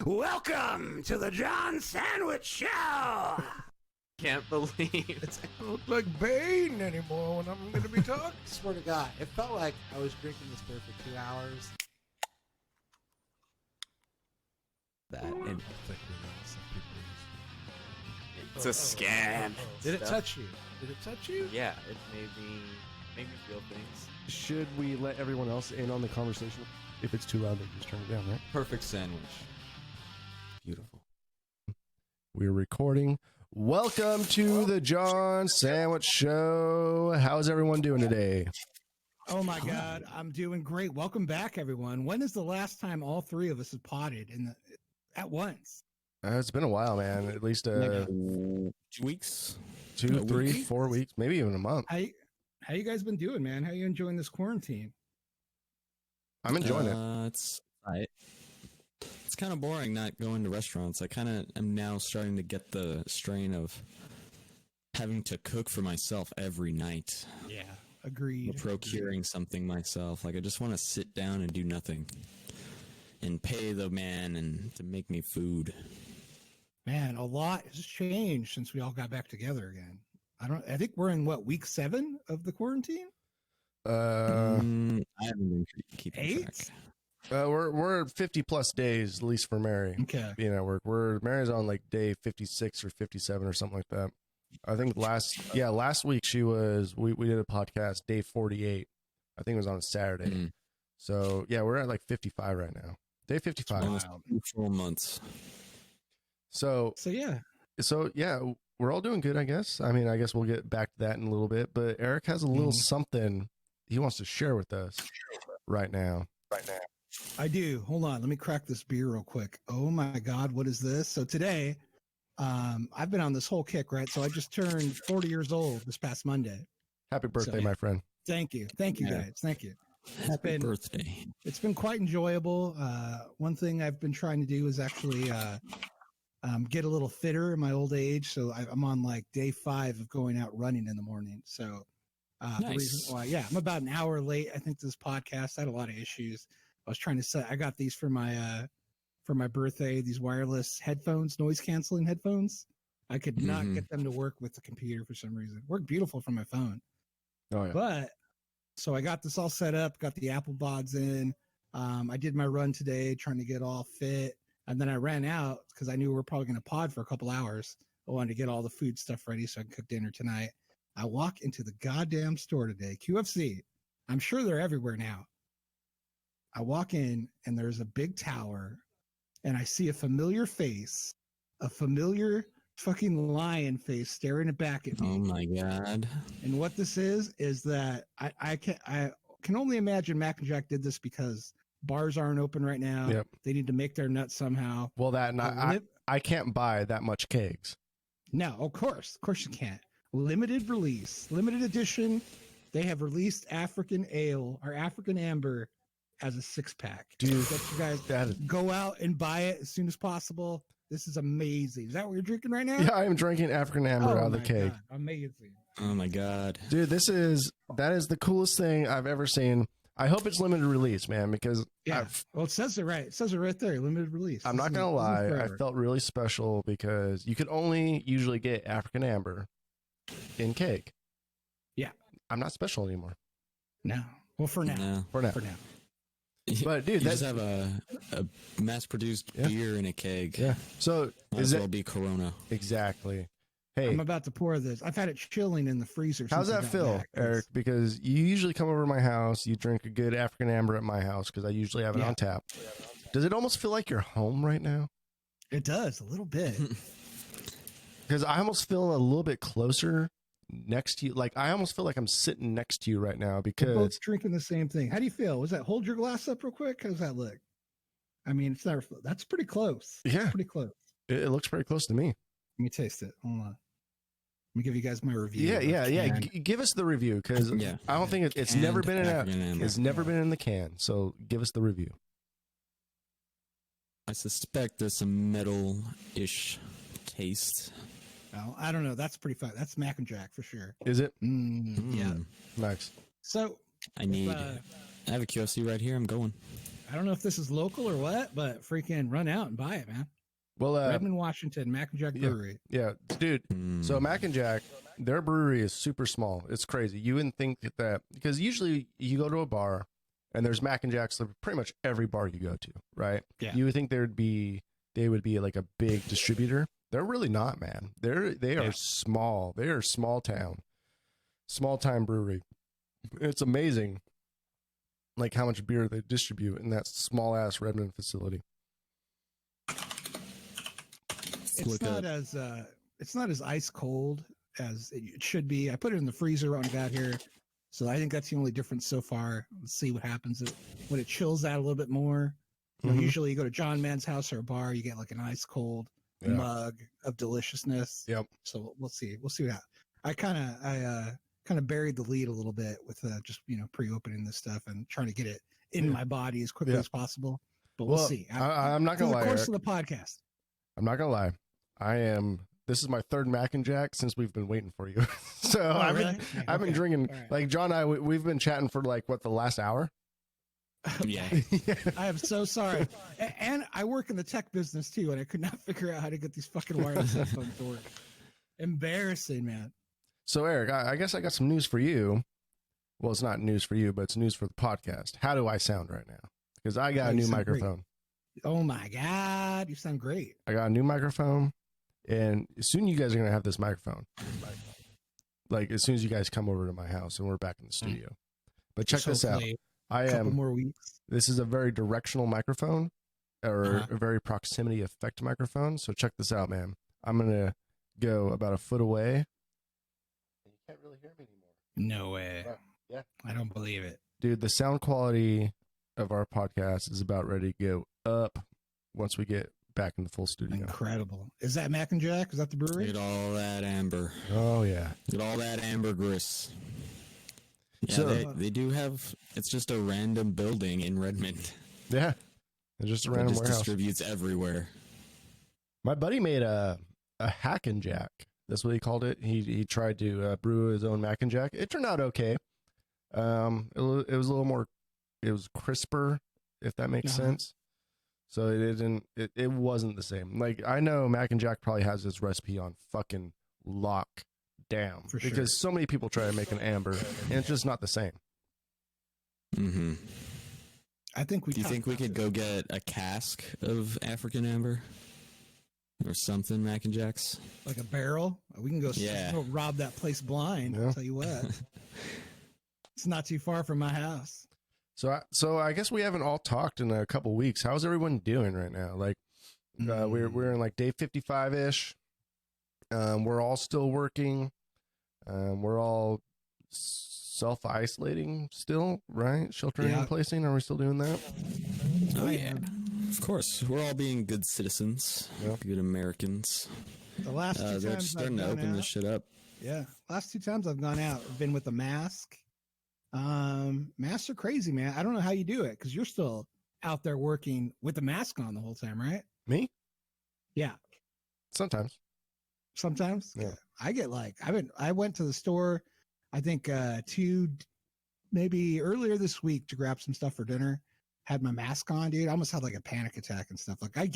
Welcome to the John Sandwich Show. Can't believe It's, I don't look like Bane anymore when I'm going to be talking. Swear to God, it felt like I was drinking this beer for 2 hours. that. And I think some people it's a scam. Did it touch you? Did it touch you? Yeah, it made me feel things. Should we let everyone else in on the conversation? If it's too loud, they just turn it down, right? Perfect sandwich. Beautiful. We're recording. Welcome to the John Sandwich Show. How's everyone doing today? Oh my God, I'm doing great. Welcome back, everyone. When is the last time all three of us have potted at once? It's been a while, man. At least 2 weeks. 2, 3, 4 weeks, maybe even a month. How you guys been doing, man? How you enjoying this quarantine? I'm enjoying it. It's kind of boring not going to restaurants. I kind of am now starting to get the strain of having to cook for myself every night. Yeah, agreed. Procuring something myself. Like I just want to sit down and do nothing and pay the man and to make me food. Man, a lot has changed since we all got back together again. I think we're in week 7 of the quarantine? I haven't been keeping track. We're at 50 plus days, at least for Mary. Okay. Being at work. Mary's on like day 56 or 57 or something like that. I think last week we did a podcast day 48. I think it was on a Saturday. Mm-hmm. So yeah, we're at like 55 right now. Day 55. Almost 2 full months. So yeah, we're all doing good, I guess. I mean, I guess we'll get back to that in a little bit, but Eric has a little something he wants to share with us right now. I do. Hold on. Let me crack this beer real quick. Oh my God. What is this? So today, I've been on this whole kick, right? So I just turned 40 years old this past Monday. Happy birthday, So- my friend. Thank you. Thank you guys. Thank you. Happy birthday. It's been quite enjoyable. One thing I've been trying to do is actually get a little fitter in my old age. So I'm on like day 5 of going out running in the morning. So the reason why, I'm about an hour late. I think to this podcast, I had a lot of issues. I was trying to set. I got these for my birthday. These wireless headphones, noise canceling headphones. I could not get them to work with the computer for some reason. Worked beautiful from my phone. Oh yeah. But so I got this all set up, got the Apple Pods in. I did my run today, trying to get all fit. And then I ran out because I knew we were probably going to pod for a couple hours. I wanted to get all the food stuff ready so I can cook dinner tonight. I walk into the goddamn store today, QFC. I'm sure they're everywhere now. I walk in and there's a big tower and I see a familiar face, a familiar fucking lion face staring back at me. Oh my God. And what this is that I can only imagine Mac and Jack did this because bars aren't open right now. Yep. They need to make their nuts somehow. Well, I can't buy that much kegs. No, of course you can't. Limited release, limited edition. They have released African ale or African amber as a 6-pack. Dude, So you guys go out and buy it as soon as possible. This is amazing. Is that what you're drinking right now? Yeah, I am drinking African amber out of the my keg. God, amazing. Oh my God. Dude, that is the coolest thing I've ever seen. I hope it's limited release, man, because Well, it says it right. It says it right there. Limited release. I'm not going to lie. I felt really special because you could only usually get African amber in keg. Yeah. I'm not special anymore. No. Well, for now. No. For now. But dude, you just have a mass-produced beer in a keg. Yeah. So Might as well be Corona. Exactly. Hey, I'm about to pour this. I've had it chilling in the freezer. How's since I that got feel, back. Eric? Because you usually come over to my house, you drink a good African amber at my house because I usually have it on tap. Does it almost feel like you're home right now? It does a little bit. Because I almost feel a little bit closer next to you. Like I almost feel like I'm sitting next to you right now We're because both drinking the same thing. How do you feel? Was that hold your glass up real quick? How's that look? I mean, it's not. That's pretty close. Yeah. It's pretty close. it looks pretty close to me. Let me taste it. Hold on. Let me give you guys my review. Yeah. Give us the review because I don't think it's never been it's never been in the can. So give us the review. I suspect there's some metal-ish taste. Well, I don't know. That's pretty fun. That's Mac and Jack for sure. Is it? Yeah. Nice. So I have a QFC right here. I'm going. I don't know if this is local or what, but freaking run out and buy it, man. Well, Redmond, Washington, Mac and Jack Brewery. Yeah, dude. So Mac and Jack, their brewery is super small. It's crazy. You wouldn't think that because usually you go to a bar and there's Mac and Jacks at pretty much every bar you go to, right? Yeah. You would think they would be like a big distributor. They're really not, man. They are small. They are small time brewery. It's amazing, like how much beer they distribute in that small ass Redmond facility. It's not as ice cold as it should be. I put it in the freezer when I got here, so I think that's the only difference so far. Let's see what happens when it chills out a little bit more. You know, usually you go to John Mann's house or a bar, you get like an ice cold mug of deliciousness. Yep. So we'll see. We'll see what I kind of buried the lead a little bit with just pre-opening this stuff and trying to get it in my body as quickly as possible. But we'll see. I'm not gonna lie. Through the course Eric, of the podcast. I'm not gonna lie. This is my third Mac and Jack since we've been waiting for you. So I've been drinking like John and I. We've been chatting for like the last hour. Yeah. I am so sorry. And I work in the tech business too, and I could not figure out how to get these fucking wireless headphones to work. Embarrassing, man. So Eric, I guess I got some news for you. Well, it's not news for you, but it's news for the podcast. How do I sound right now? Because I got a new microphone. Great. Oh my God, you sound great. I got a new microphone, and soon you guys are gonna have this microphone. Like as soon as you guys come over to my house and we're back in the studio. But check this out. Couple more weeks. This is a very directional microphone, or a very proximity effect microphone. So check this out, man. I'm gonna go about a foot away. And you can't really hear me anymore. No way. Yeah. I don't believe it. Dude, the sound quality of our podcast is about ready to go up once we get back in the full studio. Incredible. Is that Mac and Jack? Is that the brewery? Get all that amber. Oh, yeah. Get all that ambergris. Yeah, So, they do have, it's just a random building in Redmond. Yeah. It's just a random warehouse. Distributes everywhere. My buddy made a hack and jack. That's what he called it. He tried to brew his own Mac and Jack. It turned out okay. It was a little more, it was crisper, if that makes sense. So it wasn't the same. Like I know Mac and Jack probably has this recipe on fucking lock down because so many people try to make an amber and it's just not the same. Mm-hmm. I think Do you think we could go get a cask of African amber? Or something, Mac and Jacks? Like a barrel? We can go, go rob that place blind. I'll tell you what. It's not too far from my house. So I guess we haven't all talked in a couple weeks. How's everyone doing right now? Like we're in like day 55-ish. We're all still working. We're all self-isolating still, right? Sheltering in placing. Are we still doing that? Oh yeah. Of course, we're all being good citizens, good Americans. The last two times they're starting to open this shit up. Yeah, last two times I've gone out, I've been with a mask. Masks are crazy, man. I don't know how you do it because you're still out there working with the mask on the whole time, right? Me? Yeah. Sometimes. Yeah. I get like I went to the store, I think maybe earlier this week to grab some stuff for dinner. Had my mask on, dude. I almost had like a panic attack and stuff. Like I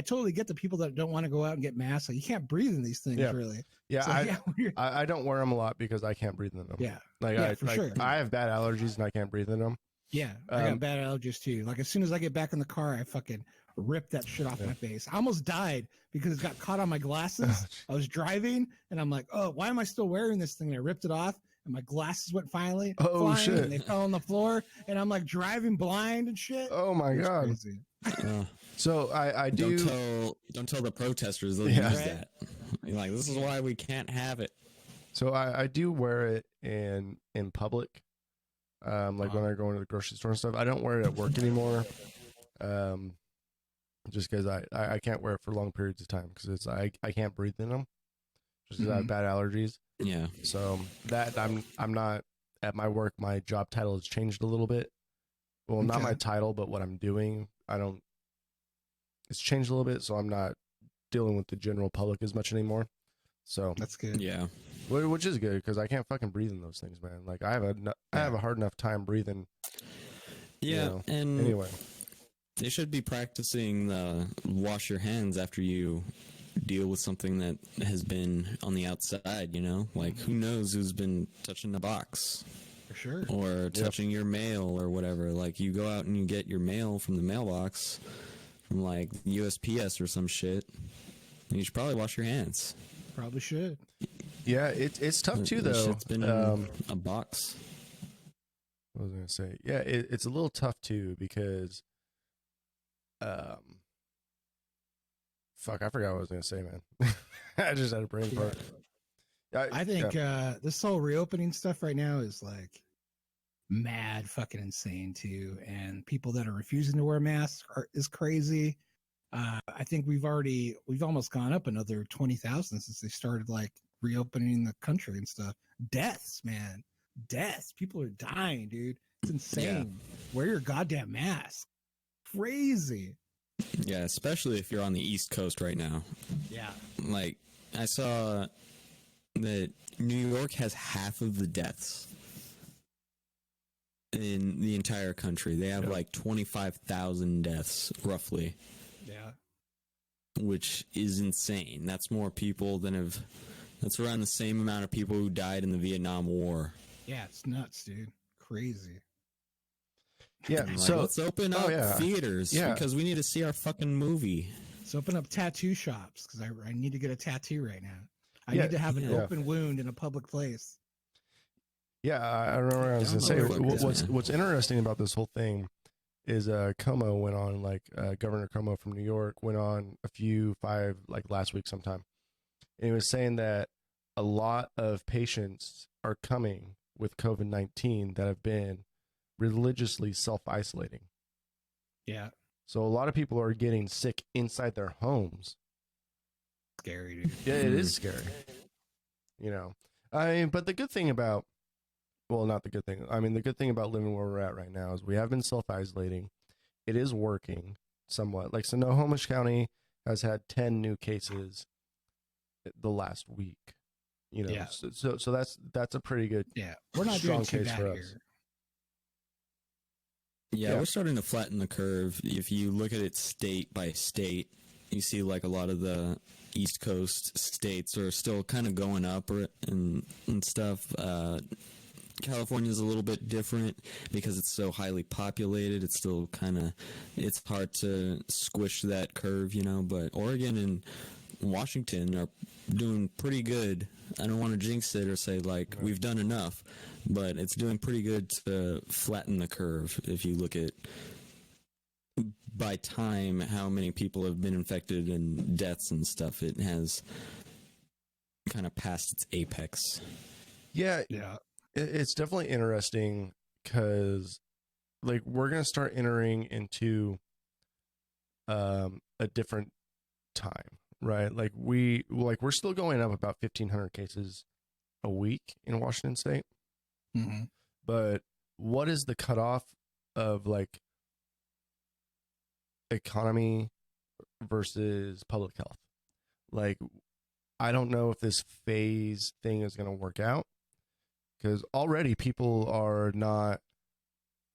totally get the people that don't want to go out and get masks. Like you can't breathe in these things, really. Yeah, so, I don't wear them a lot because I can't breathe in them. Yeah, like for sure. I have bad allergies and I can't breathe in them. Yeah, I got bad allergies too. Like as soon as I get back in the car, I fucking rip that shit off my face. I almost died because it got caught on my glasses. I was driving and I'm like, oh, why am I still wearing this thing? And I ripped it off. And my glasses went flying, shit! And they fell on the floor, and I'm like driving blind and shit. Oh my god! So I do. Don't tell the protesters they'll use that. You're like, this is why we can't have it. So I do wear it in public, like when I go into the grocery store and stuff. I don't wear it at work anymore, just because I can't wear it for long periods of time because I can't breathe in them, just because I have bad allergies. Yeah. So that I'm not at my work. My job title has changed a little bit. Well, not my title, but what I'm doing. It's changed a little bit, so I'm not dealing with the general public as much anymore. So that's good. Yeah. Which is good because I can't fucking breathe in those things, man. Like I have a hard enough time breathing. Yeah. You know. And anyway, They should be practicing the wash your hands after you deal with something that has been on the outside, you know? Like, who knows who's been touching the box For sure. or touching your mail or whatever. Like, you go out and you get your mail from the mailbox from, like, USPS or some shit. And you should probably wash your hands. Probably should. Yeah, it's tough too, though. It's been in a box. What was I gonna say? Yeah, it's a little tough too because, fuck, I forgot what I was gonna say, man. I just had a brain fart. I think this whole reopening stuff right now is like mad fucking insane too, and people that are refusing to wear masks is crazy. I think we've almost gone up another 20,000 since they started like reopening the country and stuff. Deaths, man, deaths. People are dying, dude. It's insane. Wear your goddamn mask. Crazy. Yeah, especially if you're on the East Coast right now. Yeah. Like, I saw that New York has half of the deaths in the entire country. They have like 25,000 deaths, roughly. Yeah. Which is insane. That's more people than that's around the same amount of people who died in the Vietnam War. Yeah, it's nuts, dude. Crazy. Yeah, Like, so let's open up theaters because we need to see our fucking movie. Let's open up tattoo shops because I need to get a tattoo right now. I need to have an open wound in a public place. Yeah, I remember what I was gonna say. What's interesting about this whole thing is Como went on, like Governor Como from New York went on like last week sometime, and he was saying that a lot of patients are coming with COVID-19 that have been religiously self-isolating. Yeah. So a lot of people are getting sick inside their homes. Scary, dude. Yeah, it is scary. You know, I mean, but the good thing about, well, not the good thing. I mean, the good thing about living where we're at right now is we have been self-isolating. It is working somewhat. Like, Sonoma County has had 10 new cases the last week. You know, so that's a pretty good. Yeah, we're not strong doing too case bad for here. us. Yeah, we're starting to flatten the curve. If you look at it state by state, you see like a lot of the East Coast states are still kind of going up and stuff. California's a little bit different because it's so highly populated. It's still it's hard to squish that curve, you know, but Oregon and Washington are doing pretty good. I don't want to jinx it or say like we've done enough, but it's doing pretty good to flatten the curve. If you look at by time how many people have been infected and deaths and stuff, it has kind of passed its apex. Yeah. It's definitely interesting because, like, we're gonna start entering into a different time, right? Like we're still going up about 1,500 cases a week in Washington State. Mm-hmm. But what is the cutoff of like economy versus public health? Like, I don't know if this phase thing is going to work out because already people are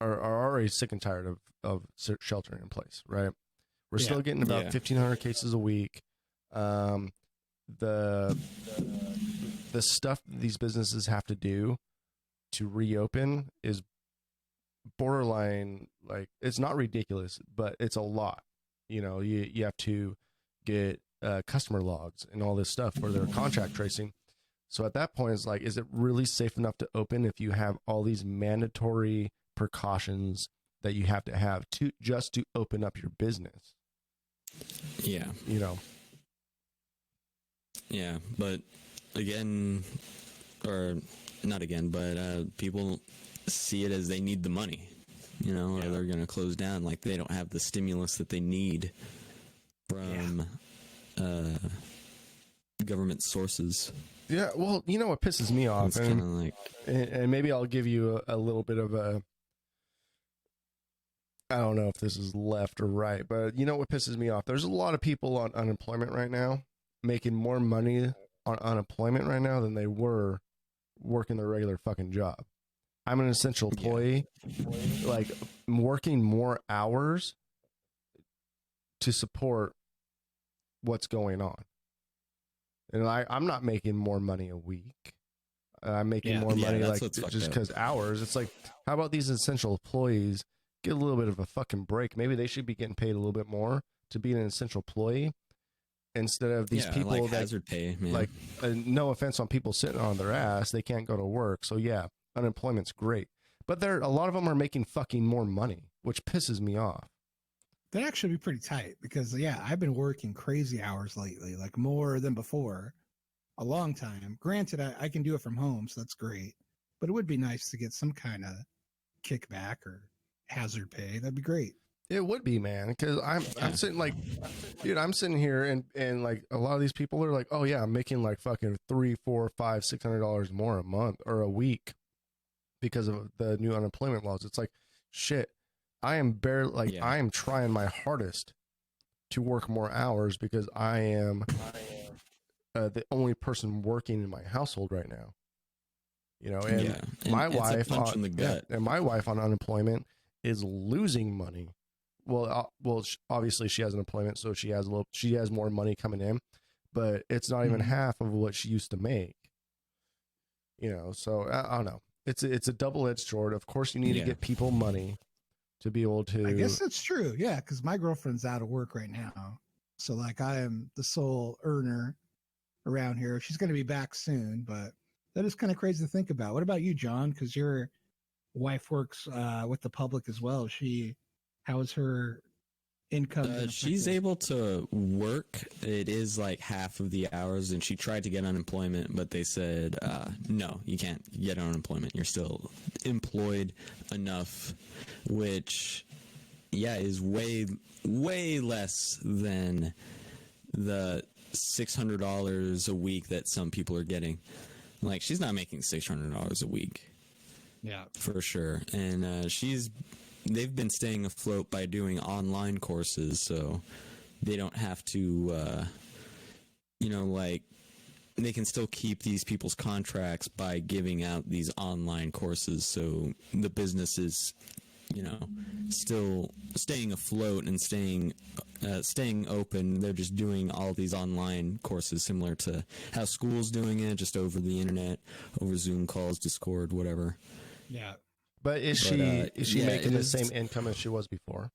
already sick and tired of sheltering in place, right? We're still getting about 1,500 cases a week. The stuff these businesses have to do to reopen is borderline, like, it's not ridiculous, but it's a lot. You know, you have to get customer logs and all this stuff for their contact tracing. So at that point, it's like, is it really safe enough to open if you have all these mandatory precautions that you have to just to open up your business? Yeah. You know? Yeah, but again, or not again, but people see it as they need the money, you know, or they're going to close down. Like, they don't have the stimulus that they need from government sources. Yeah, well, you know what pisses me off? It's kind of like... And maybe I'll give you a little bit of a... I don't know if this is left or right, but you know what pisses me off? There's a lot of people on unemployment right now making more money on unemployment right now than they were working their regular fucking job. I'm an essential employee, like working more hours to support what's going on. And I'm not making more money a week. I'm making more money like just because hours. It's like, how about these essential employees get a little bit of a fucking break? Maybe they should be getting paid a little bit more to be an essential employee instead of these people like that hazard pay, man. like, no offense on people sitting on their ass, they can't go to work. So yeah, unemployment's great, but a lot of them are making fucking more money, which pisses me off. That actually be pretty tight because I've been working crazy hours lately, like more than before, a long time. Granted, I can do it from home, so that's great. But it would be nice to get some kind of kickback or hazard pay. That'd be great. It would be, man, because I'm sitting like, dude, I'm sitting here and like a lot of these people are like, oh yeah, I'm making like fucking $300, $400, $500, $600 more a month or a week because of the new unemployment laws. It's like, shit, I am barely like I am trying my hardest to work more hours because I am the only person working in my household right now. You know, and my wife on the gut, and my wife on unemployment is losing money. Well, obviously she has an employment, so she has more money coming in, but it's not even half of what she used to make. You know, so I don't know. It's a double-edged sword. Of course, you need to get people money to be able to. I guess that's true. Yeah, because my girlfriend's out of work right now, so like I am the sole earner around here. She's going to be back soon, but that is kind of crazy to think about. What about you, John? Because your wife works with the public as well. How is her income? She's able to work. It is like half of the hours, and she tried to get unemployment, but they said, no, you can't get unemployment. You're still employed enough, which, is way, way less than the $600 a week that some people are getting. Like, she's not making $600 a week. Yeah, for sure. And they've been staying afloat by doing online courses, so they don't have to, like, they can still keep these people's contracts by giving out these online courses. So the business is, still staying afloat and staying open. They're just doing all these online courses similar to how school's doing it, just over the internet, over Zoom calls, Discord, whatever. Yeah. But is she making the same income as she was before?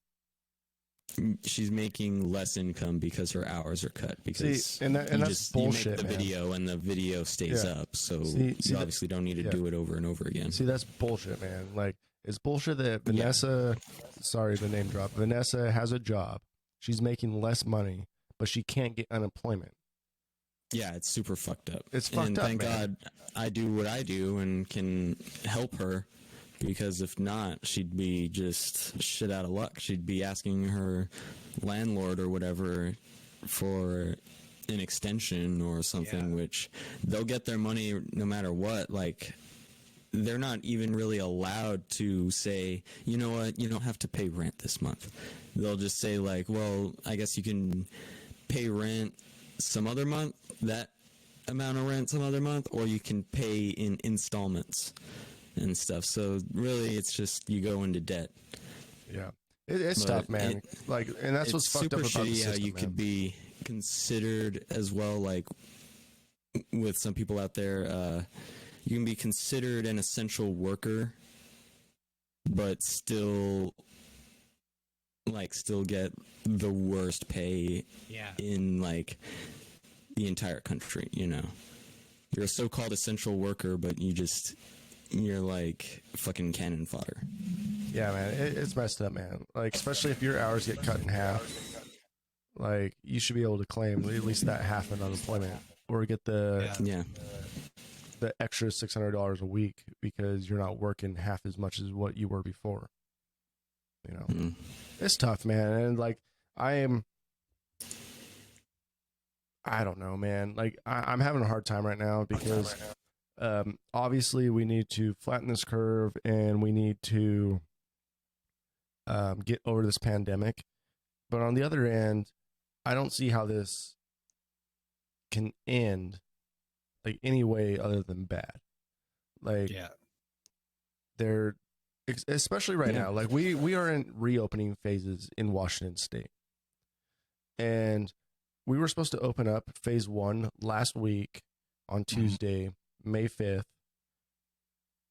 She's making less income because her hours are cut. Because that's bullshit. You make the video and the video stays up, so you obviously don't need to do it over and over again. See, that's bullshit, man. Like, it's bullshit that Vanessa, sorry to name drop, Vanessa has a job. She's making less money, but she can't get unemployment. Yeah, it's super fucked up. It's fucked up, thank man. God I do what I do and can help her, because if not, she'd be just shit out of luck. She'd be asking her landlord or whatever for an extension or something, which they'll get their money no matter what. Like, they're not even really allowed to say, you know what, you don't have to pay rent this month. They'll just say, like, well, I guess you can pay rent some other month, that amount of rent some other month, or you can pay in installments and stuff. So really, it's just you go into debt. Yeah, it's tough, man. And that's what's fucked up about the system, how you could be considered as well. Like, with some people out there, you can be considered an essential worker, but still get the worst pay in like the entire country. You're a so-called essential worker, but you're like fucking cannon fodder. Yeah, man, it's messed up, man. Like, especially if your hours get cut in half, like, you should be able to claim at least that half in unemployment, or get the extra $600 a week because you're not working half as much as what you were before. It's tough, man. And like, I don't know, man. Like, I'm having a hard time right now because obviously we need to flatten this curve and we need to get over this pandemic. But on the other end, I don't see how this can end like any way other than bad. Like, they're especially right now, like we are in reopening phases in Washington State. And we were supposed to open up phase 1 last week on Tuesday, May 5th.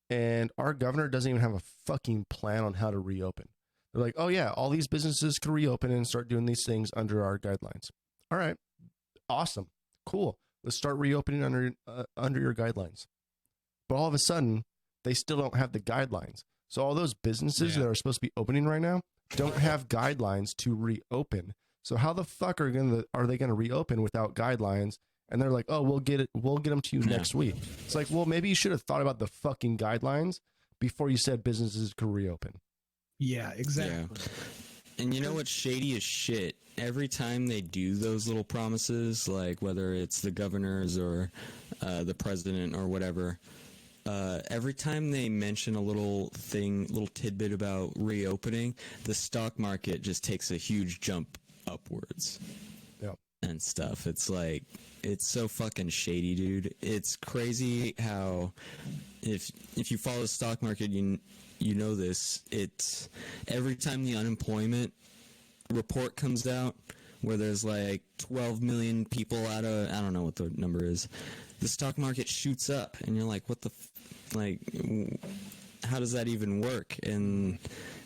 And our governor doesn't even have a fucking plan on how to reopen. They're like, oh yeah, all these businesses can reopen and start doing these things under our guidelines. All right, awesome, cool. Let's start reopening under your guidelines. But all of a sudden, they still don't have the guidelines. So all those businesses that are supposed to be opening right now don't have guidelines to reopen. So how the fuck are they gonna reopen without guidelines? And they're like, oh, we'll get them to you next week. It's like, well, maybe you should have thought about the fucking guidelines before you said businesses could reopen. Yeah, exactly. Yeah. And you know what's shady as shit? Every time they do those little promises, like whether it's the governors or the president or whatever, every time they mention a little tidbit about reopening, the stock market just takes a huge jump upwards. Yep. And stuff. It's like, it's so fucking shady, dude. It's crazy how if you follow the stock market, you know this. It's every time the unemployment report comes out where there's like 12 million people out of, I don't know what the number is, the stock market shoots up and you're like, what the how does that even work? And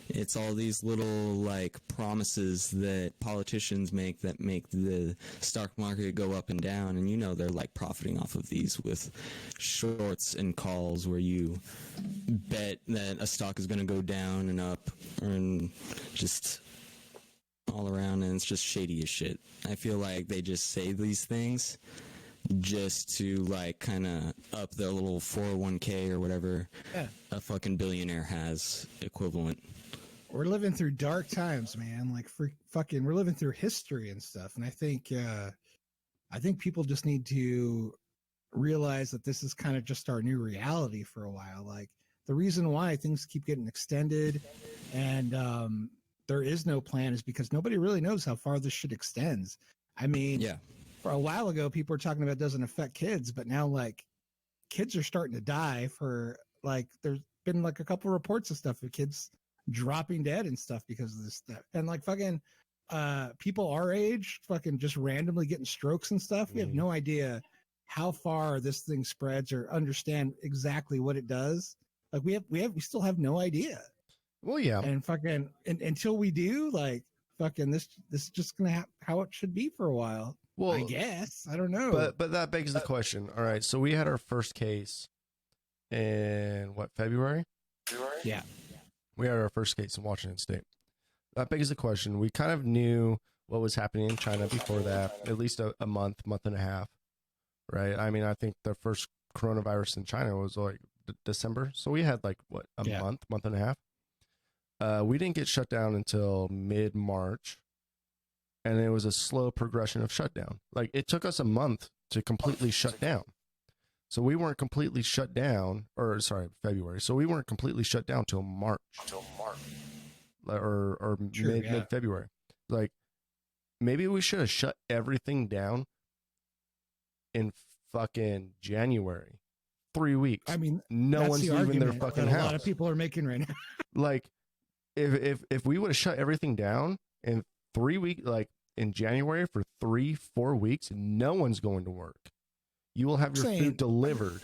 it's all these little like promises that politicians make that make the stock market go up and down, and they're like profiting off of these with shorts and calls where you bet that a stock is going to go down and up and just all around, and it's just shady as shit. I feel like they just say these things just to like kind of up their little 401k or whatever a fucking billionaire has equivalent. We're living through dark times, man. Like we're living through history and stuff. And I think people just need to realize that this is kind of just our new reality for a while. Like the reason why things keep getting extended and there is no plan is because nobody really knows how far this shit extends. I mean, for a while ago, people were talking about it doesn't affect kids, but now like kids are starting to die for like, there's been like a couple reports of stuff of kids dropping dead and stuff because of this stuff. And like fucking people our age fucking just randomly getting strokes and stuff. We have no idea how far this thing spreads or understand exactly what it does. Like we still have no idea. Well, yeah. And fucking until we do, like fucking this is just gonna how it should be for a while. Well, I guess. I don't know. But that begs the question. All right, so we had our first case in February? Yeah. We had our first case in Washington State. That begs the question. We kind of knew what was happening in China before that, at least a month and a half, right? I mean, I think the first coronavirus in China was like December. So we had like, month and a half. We didn't get shut down until mid-March, and it was a slow progression of shutdown. Like it took us a month to completely shut down. So we weren't completely shut down, February. So we weren't completely shut down till March. Or mid-February. Like maybe we should have shut everything down in fucking January. 3 weeks. I mean, no one's leaving their fucking house. A lot of people are making right now. Like if we would have shut everything down in 3 weeks, like in January for 3-4 weeks, no one's going to work. You will have your food delivered.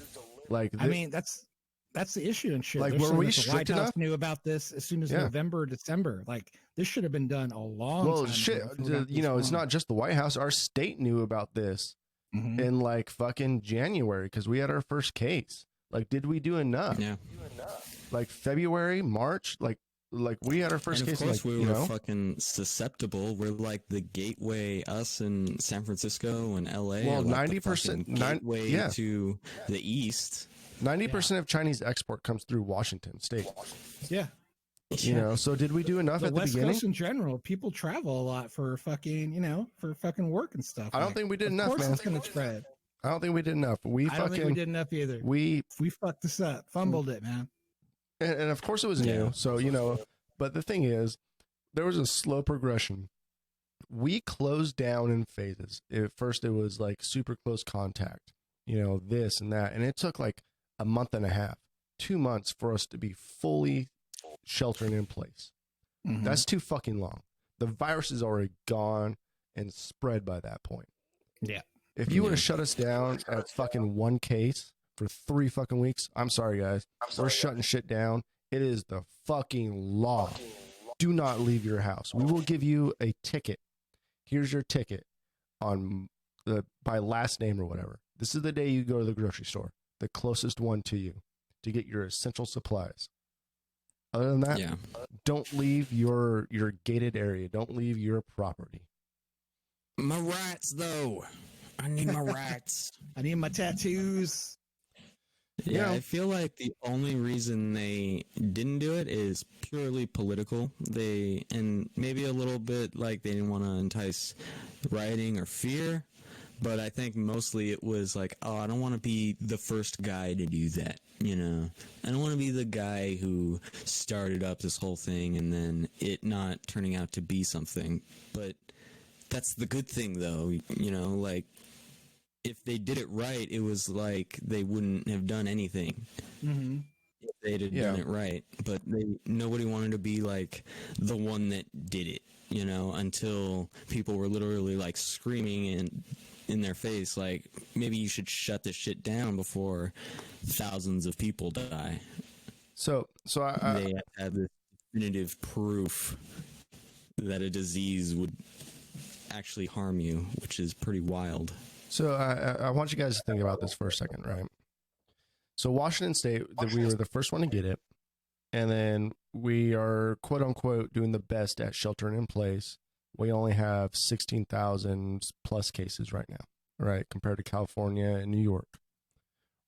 Like I mean, that's the issue and shit. Like were we the White House knew about this as soon as November or December. Like this should have been done a long time. Well, shit. It's not just the White House. Our state knew about this in like fucking January because we had our first case. Like, did we do enough? Yeah. Like February, March, like we had our first case. Of course, like, we were fucking susceptible. We're like the gateway. Us in San Francisco and LA. Well, like 90% gateway to the east. 90% of Chinese export comes through Washington State. Yeah. You know, so did we do enough at the West beginning? Coast in general, people travel a lot for fucking work and stuff. I don't think we did enough, man. Of course it's gonna spread. I don't think we did enough. I don't think we did enough either. We fucked this up, fumbled it, man. And of course it was new. So, but the thing is, there was a slow progression. We closed down in phases. At first, it was like super close contact, this and that. And it took like a month and a half, 2 months for us to be fully sheltering in place. That's too fucking long. The virus is already gone. and spread by that point. Yeah. If you would have shut us down at fucking one case for 3 fucking weeks, I'm sorry, guys. We're shutting shit down. It is the fucking law. Do not leave your house. We will give you a ticket. Here's your ticket on by last name or whatever. This is the day you go to the grocery store, the closest one to you, to get your essential supplies. Other than that, don't leave your gated area. Don't leave your property. My rights, though. I need my rights. I need my tattoos. Yeah, I feel like the only reason they didn't do it is purely political. And maybe a little bit like they didn't want to entice rioting or fear. But I think mostly it was like, oh, I don't want to be the first guy to do that, you know? I don't want to be the guy who started up this whole thing and then it not turning out to be something. But that's the good thing, though, you know? Like, if they did it right, it was like they wouldn't have done anything if they'd have done it right. But nobody wanted to be, like, the one that did it, you know, until people were literally, like, screaming in their face, like, maybe you should shut this shit down before thousands of people die. So they had this definitive proof that a disease would actually harm you, which is pretty wild. So I want you guys to think about this for a second, right? So Washington State, we were the first one to get it, and then we are, quote unquote, doing the best at sheltering in place. We only have 16,000 plus cases right now, right? Compared to California and New York,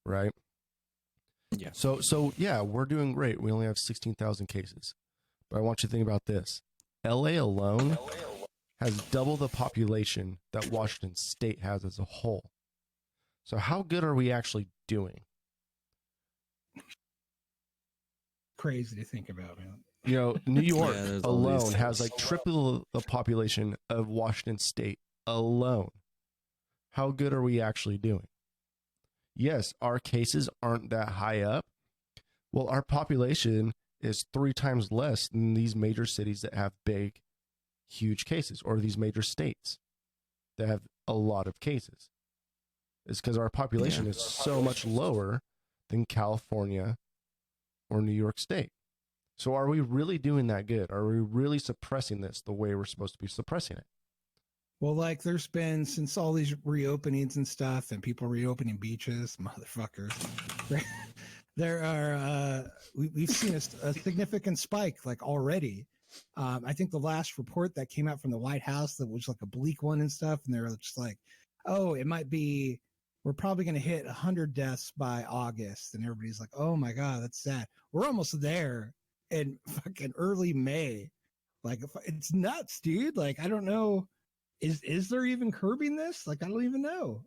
right? Yeah. So yeah, we're doing great. We only have 16,000 cases. But I want you to think about this. LA alone has double the population that Washington State has as a whole. So how good are we actually doing? Crazy to think about, man. You know, New York alone these has like triple the population of Washington State alone. How good are we actually doing? Yes, our cases aren't that high up. Well, our population is 3 times less than these major cities that have big, huge cases, or these major states that have a lot of cases. It's because our population is so much lower than California or New York State. So are we really doing that good? Are we really suppressing this the way we're supposed to be suppressing it? Well, like there's been, since all these reopenings and stuff and people reopening beaches, motherfuckers, there are, we've seen a significant spike like already. I think the last report that came out from the White House that was like a bleak one and stuff. And they're just like, oh, it might be, we're probably going to hit 100 deaths by August. And everybody's like, oh my God, that's sad. We're almost there in fucking early May. Like it's nuts, dude. Like, I don't know. Is there even curbing this? Like, I don't even know.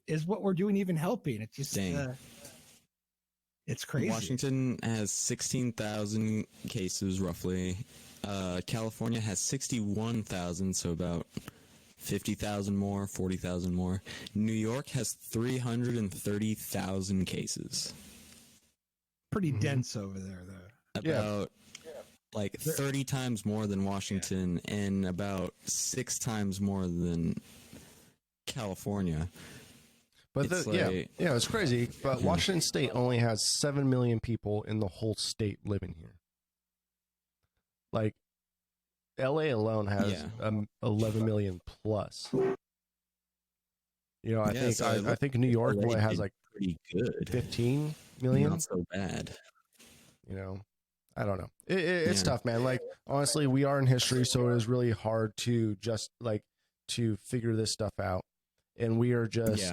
Is what we're doing even helping? It's just, it's crazy. Washington has 16,000 cases roughly. California has 61,000, so about 50,000 more, 40,000 more. New York has 330,000 cases. Pretty dense over there, though. About like 30 times more than Washington and about 6 times more than California. But it's crazy. But Washington State only has 7 million people in the whole state living here. Like, LA alone has 11 million plus. You know, I think New York only has like pretty good 15 million. Not so bad. You know, I don't know. It's tough, man. Like, honestly, we are in history, so it is really hard to just like to figure this stuff out. And we are just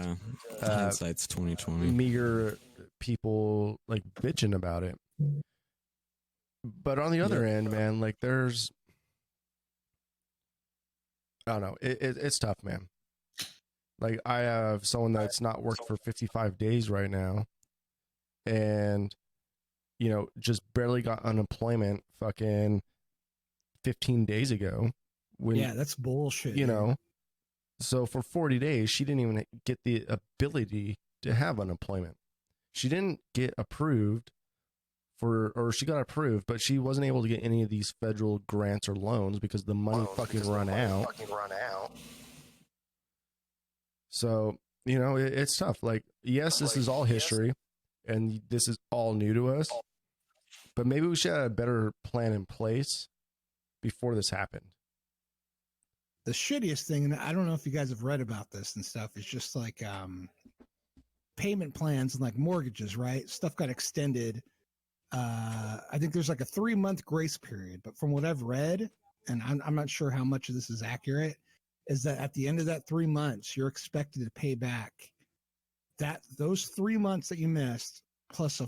hindsight's 2020. Meager people like bitching about it. But on the other end, man, like there's, I don't know. It's tough, man. Like I have someone that's not worked for 55 days right now, and you know just barely got unemployment fucking 15 days ago. When, that's bullshit. You know. So for 40 days, she didn't even get the ability to have unemployment. She didn't get approved or she got approved, but she wasn't able to get any of these federal grants or loans because the money fucking run out. So, you know, it's tough. Like, yes, this is all history and this is all new to us, but maybe we should have a better plan in place before this happened. The shittiest thing, and I don't know if you guys have read about this and stuff, is just like payment plans and like mortgages, right? Stuff got extended. I think there's like a 3-month grace period, but from what I've read, and I'm not sure how much of this is accurate, is that at the end of that 3 months, you're expected to pay back those 3 months that you missed, plus the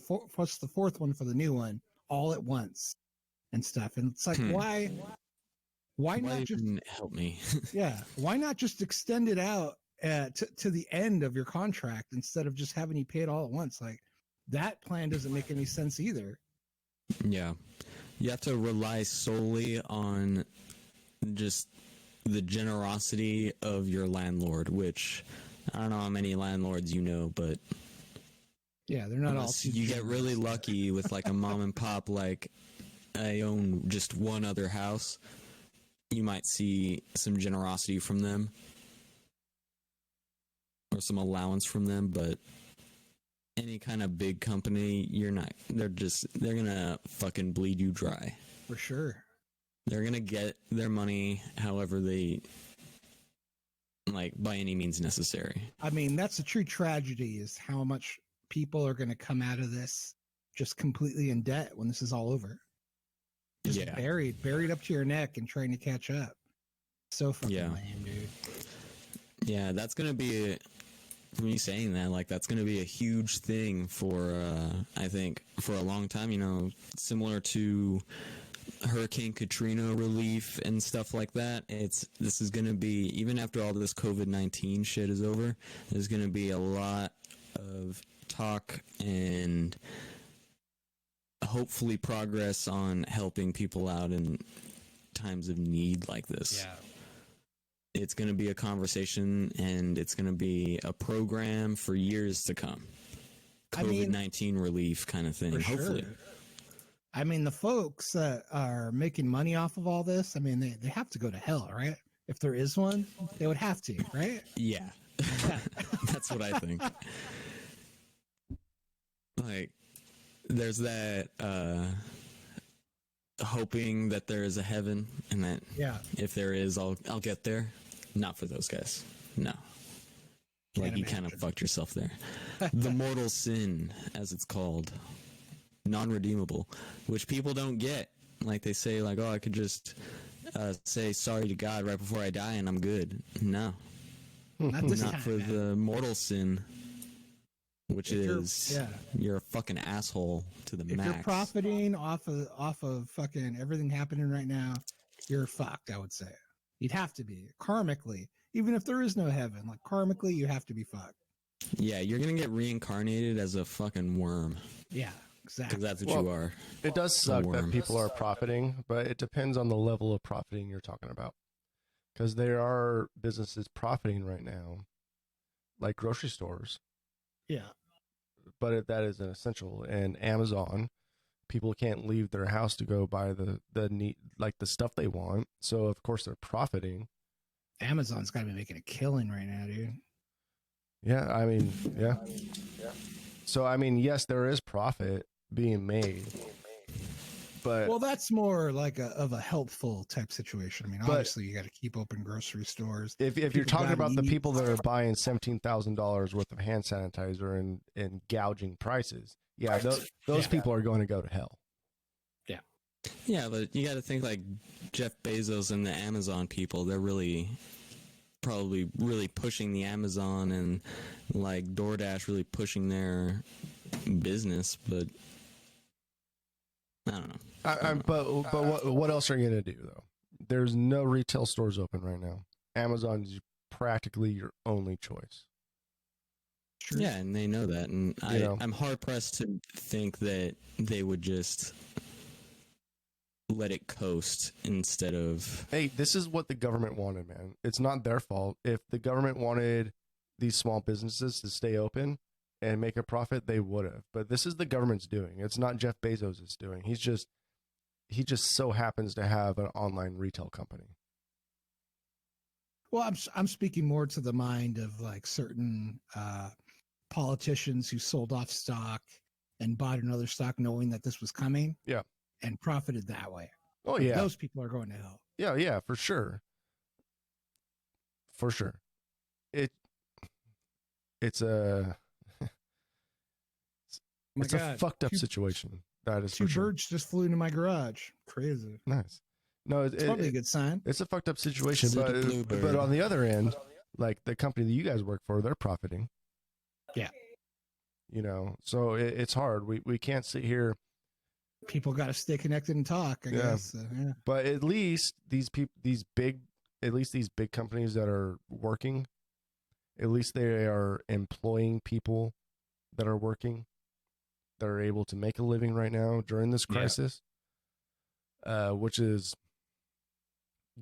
fourth one for the new one, all at once and stuff. And it's like, why not just help me? Yeah, why not just extend it out to the end of your contract instead of just having you pay it all at once? Like, that plan doesn't make any sense either. Yeah. You have to rely solely on just the generosity of your landlord, which I don't know how many landlords you know, but yeah, they're not all. You get really lucky with like a mom and pop, like I own just one other house. You might see some generosity from them or some allowance from them, but any kind of big company, they're gonna fucking bleed you dry. For sure. They're gonna get their money however they, like, by any means necessary. I mean, that's a true tragedy, is how much people are gonna come out of this just completely in debt when this is all over. Just buried up to your neck and trying to catch up. So fucking lame, dude. Yeah, that's gonna be me saying that, like, that's gonna be a huge thing for I think for a long time, you know, similar to Hurricane Katrina relief and stuff like that. This is gonna be, even after all this COVID-19 shit is over, there's gonna be a lot of talk and hopefully progress on helping people out in times of need like this. Yeah. It's going to be a conversation and it's going to be a program for years to come. COVID-19 relief kind of thing, hopefully. Sure. I mean, the folks that are making money off of all this, I mean, they have to go to hell, right? If there is one, they would have to, right? Yeah. That's what I think. Like, there's that hoping that there is a heaven and that if there is, I'll get there. Not for those guys. No. Like, you kind of fucked yourself there. The mortal sin, as it's called. Non-redeemable. Which people don't get. Like, they say, like, oh, I could just say sorry to God right before I die and I'm good. No. Not for the mortal sin. Which is you're a fucking asshole to the max. If you're profiting off of fucking everything happening right now, you're fucked, I would say. You'd have to be karmically, even if there is no heaven. Like, karmically, you have to be fucked. Yeah, you're gonna get reincarnated as a fucking worm. Yeah, exactly. Because that's what you are. It does suck that people are profiting, but it depends on the level of profiting you're talking about. Because there are businesses profiting right now, like grocery stores. Yeah. But that is an essential. And Amazon, people can't leave their house to go buy the stuff they want. So of course they're profiting. Amazon's got to be making a killing right now, dude. Yeah, I mean, yeah. So I mean, yes, there is profit being made. But well, that's more like of a helpful type situation. I mean, obviously you got to keep open grocery stores. If you're talking about the people that are buying $17,000 worth of hand sanitizer and gouging prices, those people are going to go to hell. Yeah. Yeah, but you got to think like Jeff Bezos and the Amazon people. They're probably really pushing the Amazon, and like DoorDash really pushing their business, but I don't know. But what else are you going to do, though? There's no retail stores open right now. Amazon is practically your only choice. Sure. Yeah, and they know that. And I'm hard-pressed to think that they would just let it coast instead of... Hey, this is what the government wanted, man. It's not their fault. If the government wanted these small businesses to stay open and make a profit, they would have. But this is the government's doing. It's not Jeff Bezos is doing. He just so happens to have an online retail company. Well, I'm speaking more to the mind of like certain politicians who sold off stock and bought another stock knowing that this was coming. Yeah. And profited that way. Oh yeah. Those people are going to hell. Yeah, for sure. For sure. It's a it's a fucked up situation. That is two for sure. birds just flew into my garage. Crazy. Nice. No, It's probably a good sign. it's a fucked up situation, Is it a but bluebird? on the other end, like the company that you guys work for, they're profiting. Yeah. You know, so it's hard. We can't sit here, People got to stay connected and talk, I Yeah. guess. Yeah. but at least these big companies that are working, at least they are employing people that are working, that are able to make a living right now during this Yeah. crisis, which is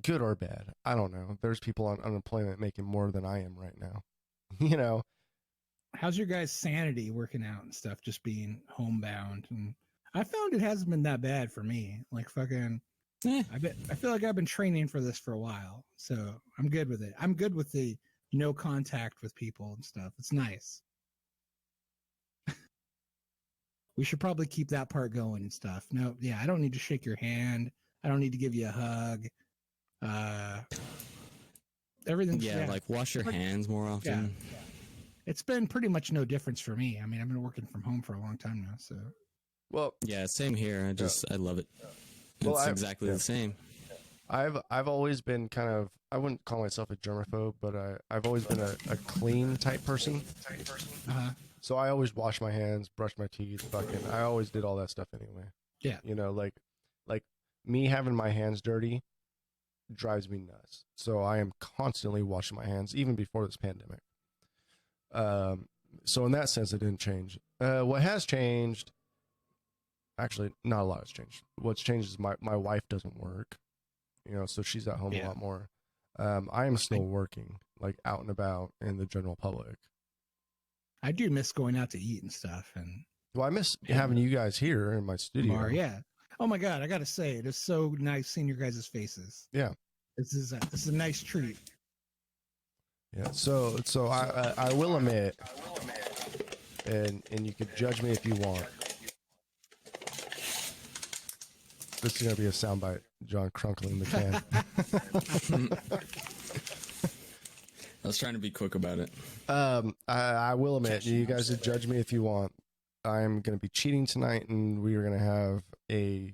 good or bad. I don't know. There's people on unemployment making more than I am right now. You know, How's your guys' sanity working out and stuff, just being homebound? And I found it hasn't been that bad for me. Like fucking, Eh. I feel like I've been training for this for a while, so I'm good with it. I'm good with the no contact with people and stuff. It's nice. We should probably keep that part going and stuff. No, yeah, I don't need to shake your hand. I don't need to give you a hug. Everything's Yeah, like wash your hands more often. it's been pretty much no difference for me. I mean, I've been working from home for a long time now, so well, Yeah, same here. I love it. Well, It's exactly the same. I've always been kind of, I wouldn't call myself a germaphobe, but I've always been a clean type person. So I always wash my hands, brush my teeth, fucking, I always did all that stuff anyway. Yeah. You know, like me having my hands dirty drives me nuts. So I am constantly washing my hands, even before this pandemic. So in that sense, it didn't change. What has changed, actually, not a lot has changed. What's changed is my wife doesn't work, you know, so she's at home a lot more. I am still working, like out and about in the general public. I do miss going out to eat and stuff. And Well, I miss having you guys here in my studio. Mar, yeah. Oh my God, I gotta say, it is so nice seeing your guys' faces. Yeah. This is a nice treat. Yeah. So I will admit, and you can judge me if you want. This is gonna be a soundbite. John crunkling the can. I was trying to be quick about it. I will admit, you guys can judge me if you want. I'm gonna be cheating tonight, and we are gonna have a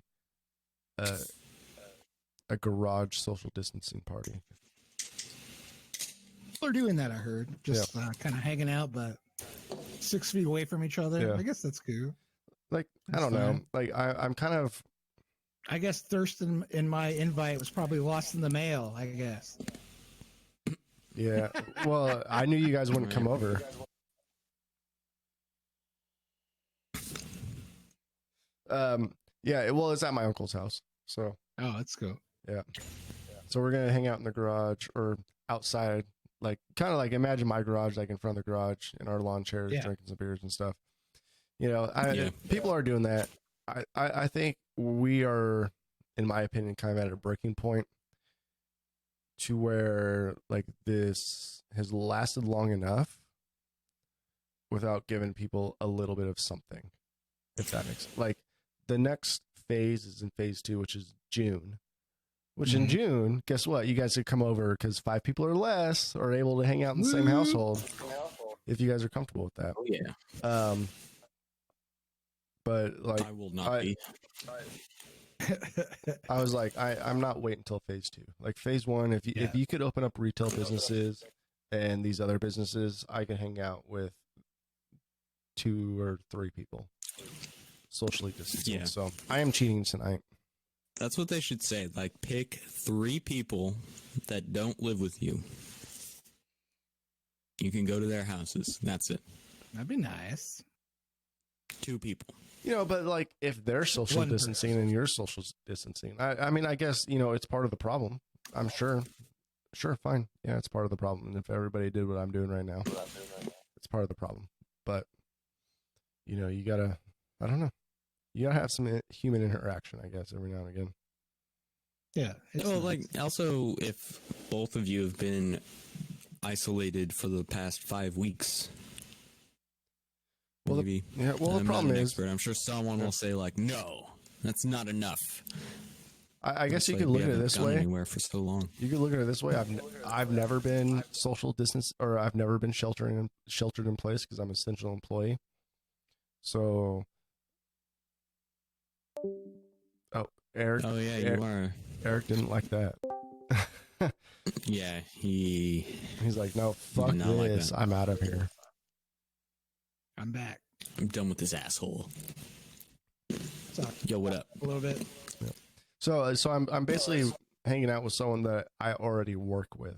garage social distancing party. People are doing that, I heard. Just kind of hanging out, but 6 feet away from each other. Yeah. I guess that's cool. Like, I That's don't know. fine. Like, I'm kind of, I guess Thurston in my invite was probably lost in the mail, I guess. yeah. Well, I knew you guys wouldn't come over. Yeah. Well, it's at my uncle's house, so Oh, that's cool. yeah. So we're gonna hang out in the garage or outside, like kind of like imagine my garage, like in front of the garage, in our lawn chairs, Yeah. drinking some beers and stuff. You know, Yeah. people are doing that. I think we are, in my opinion, kind of at a breaking point to where like this has lasted long enough without giving people a little bit of something, if that makes sense. Like the next phase is in phase 2, which is June. Which in June, guess what? You guys could come over because 5 people or less are able to hang out in the same household. If you guys are comfortable with that. Oh yeah. But like I will not be. I was like, I'm not waiting until phase 2. Like phase 1, if you could open up retail businesses and these other businesses, I can hang out with 2 or 3 people, socially distancing. Yeah. So I am cheating tonight. That's what they should say. Like, pick 3 people that don't live with you. You can go to their houses. That's it. That'd be nice. 2 people. You know, but like if they're social One distancing and you're social distancing, I mean, I guess, you know, it's part of the problem. I'm sure. Sure, fine. Yeah, it's part of the problem. And if everybody did what I'm doing right now, it's part of the problem. But you gotta, I don't know, you gotta have some human interaction, I guess, every now and again. Yeah. Well, like, also, if both of you have been isolated for the past 5 weeks, Well, maybe. Yeah. Well, the I'm problem not an is, expert. I'm sure someone will say, like, no, that's not enough. I guess It's you like could we look at it haven't this gone way. anywhere for so long. You could look at it this way. I've never been social distance, or I've never been sheltered in place because I'm an essential employee. So, Eric. Oh, yeah, Eric, you are. Eric didn't like that. Yeah, he's like, no, fuck not like this. that. I'm out of here. I'm back. I'm done with this asshole. Suck Yo, what up? a little bit. So I'm basically hanging out with someone that I already work with.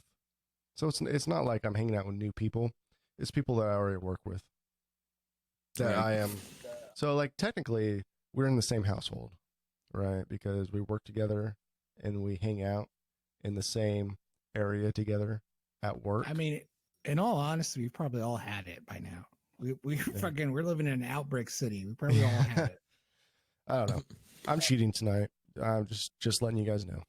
So it's not like I'm hanging out with new people. It's people that I already work with. That Right. I am. So like technically we're in the same household, right? Because we work together and we hang out in the same area together at work. I mean, in all honesty, we've probably all had it by now. We're living in an outbreak city. We probably all had it. I don't know. I'm cheating tonight. I'm just letting you guys know.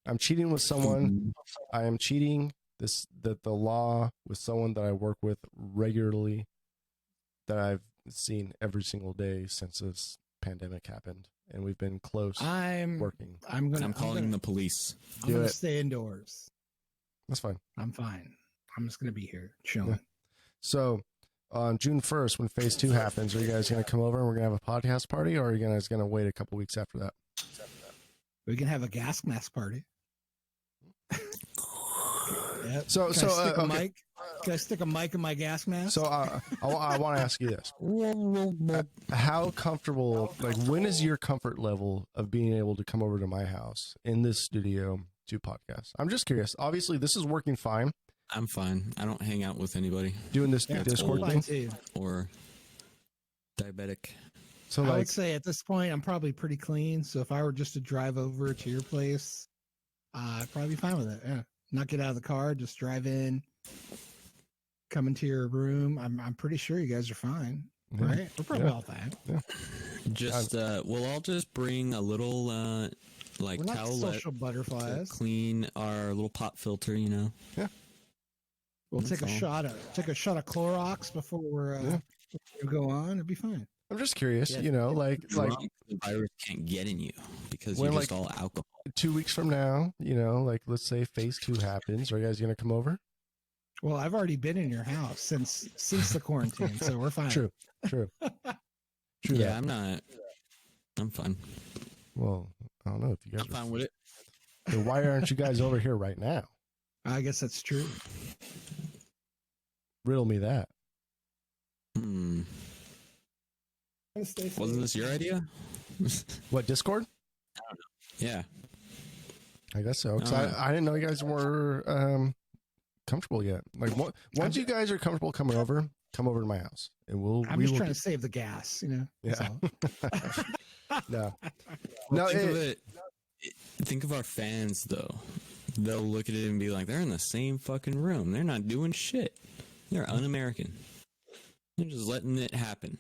I'm cheating with someone. I am cheating the law with someone that I work with regularly, that I've seen every single day since this pandemic happened, and we've been close working. I'm calling the police. I'm gonna stay indoors. That's fine. I'm fine. I'm just gonna be here chilling. Yeah. So on June 1st, when phase 2 happens, are you guys going to come over and we're going to have a podcast party, or are you guys going to wait a couple weeks after that? We can have a gas mask party. Yep. So Can I stick a okay. mic? Can I stick a mic in my gas mask? So I want to ask you this: how comfortable? Like, when is your comfort level of being able to come over to my house in this studio to podcast? I'm just curious. Obviously, this is working fine. I'm fine. I don't hang out with anybody. Doing this Yeah, Discord fine thing, too. Or diabetic. so I like, would say at this point, I'm probably pretty clean. So if I were just to drive over to your place, I'd probably be fine with it. Yeah, not get out of the car, just drive in, come into your room. I'm pretty sure you guys are fine, yeah, right? We're probably Yeah. all fine. Just we'll all just bring a little like We're not towelette social to butterflies. clean our little pop filter. We'll That's take a all. shot of Clorox before we go on. It'd be fine. I'm just curious. Yeah. Like Drunk, the virus can't get in you because Well, you're just all alcohol. 2 weeks from now, like let's say phase 2 happens. Are you guys going to come over? Well, I've already been in your house since the quarantine, so we're fine. True. True Yeah, that. I'm fine. Well, I don't know if you guys I'm fine with it. Then why aren't you guys over here right now? I guess that's true. Riddle me that. Wasn't this your idea? What, Discord? Yeah. I guess so. 'Cause Oh. I didn't know you guys were comfortable yet. Like, once you guys are comfortable coming over, come over to my house, and I'm we just will trying to save the gas, That's Yeah. all. No, Well, think of it. Think of our fans, though. They'll look at it and be like, "They're in the same fucking room. They're not doing shit. They're un-American. They're just letting it happen."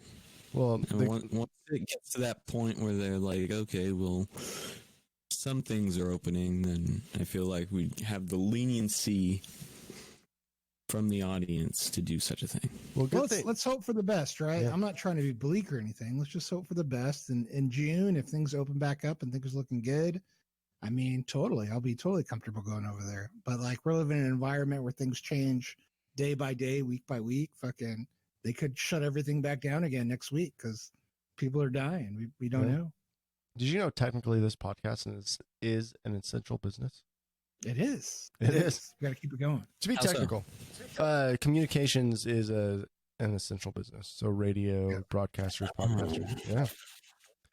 well, And once it gets to that point where they're like, "Okay, well, some things are opening," then I feel like we have the leniency from the audience to do such a thing. good thing. Let's hope for the best, right? Yeah. I'm not trying to be bleak or anything. Let's just hope for the best. And in June, if things open back up and things are looking good, I mean, totally, I'll be totally comfortable going over there. But like, we're living in an environment where things change day by day, week by week. Fucking, they could shut everything back down again next week because people are dying. We don't Yeah. know. Did you know technically this podcast is an essential business? It is. It is. We got to keep it going. To be How so? technical, communications is an essential business. So radio, broadcasters, podcasters. Yeah.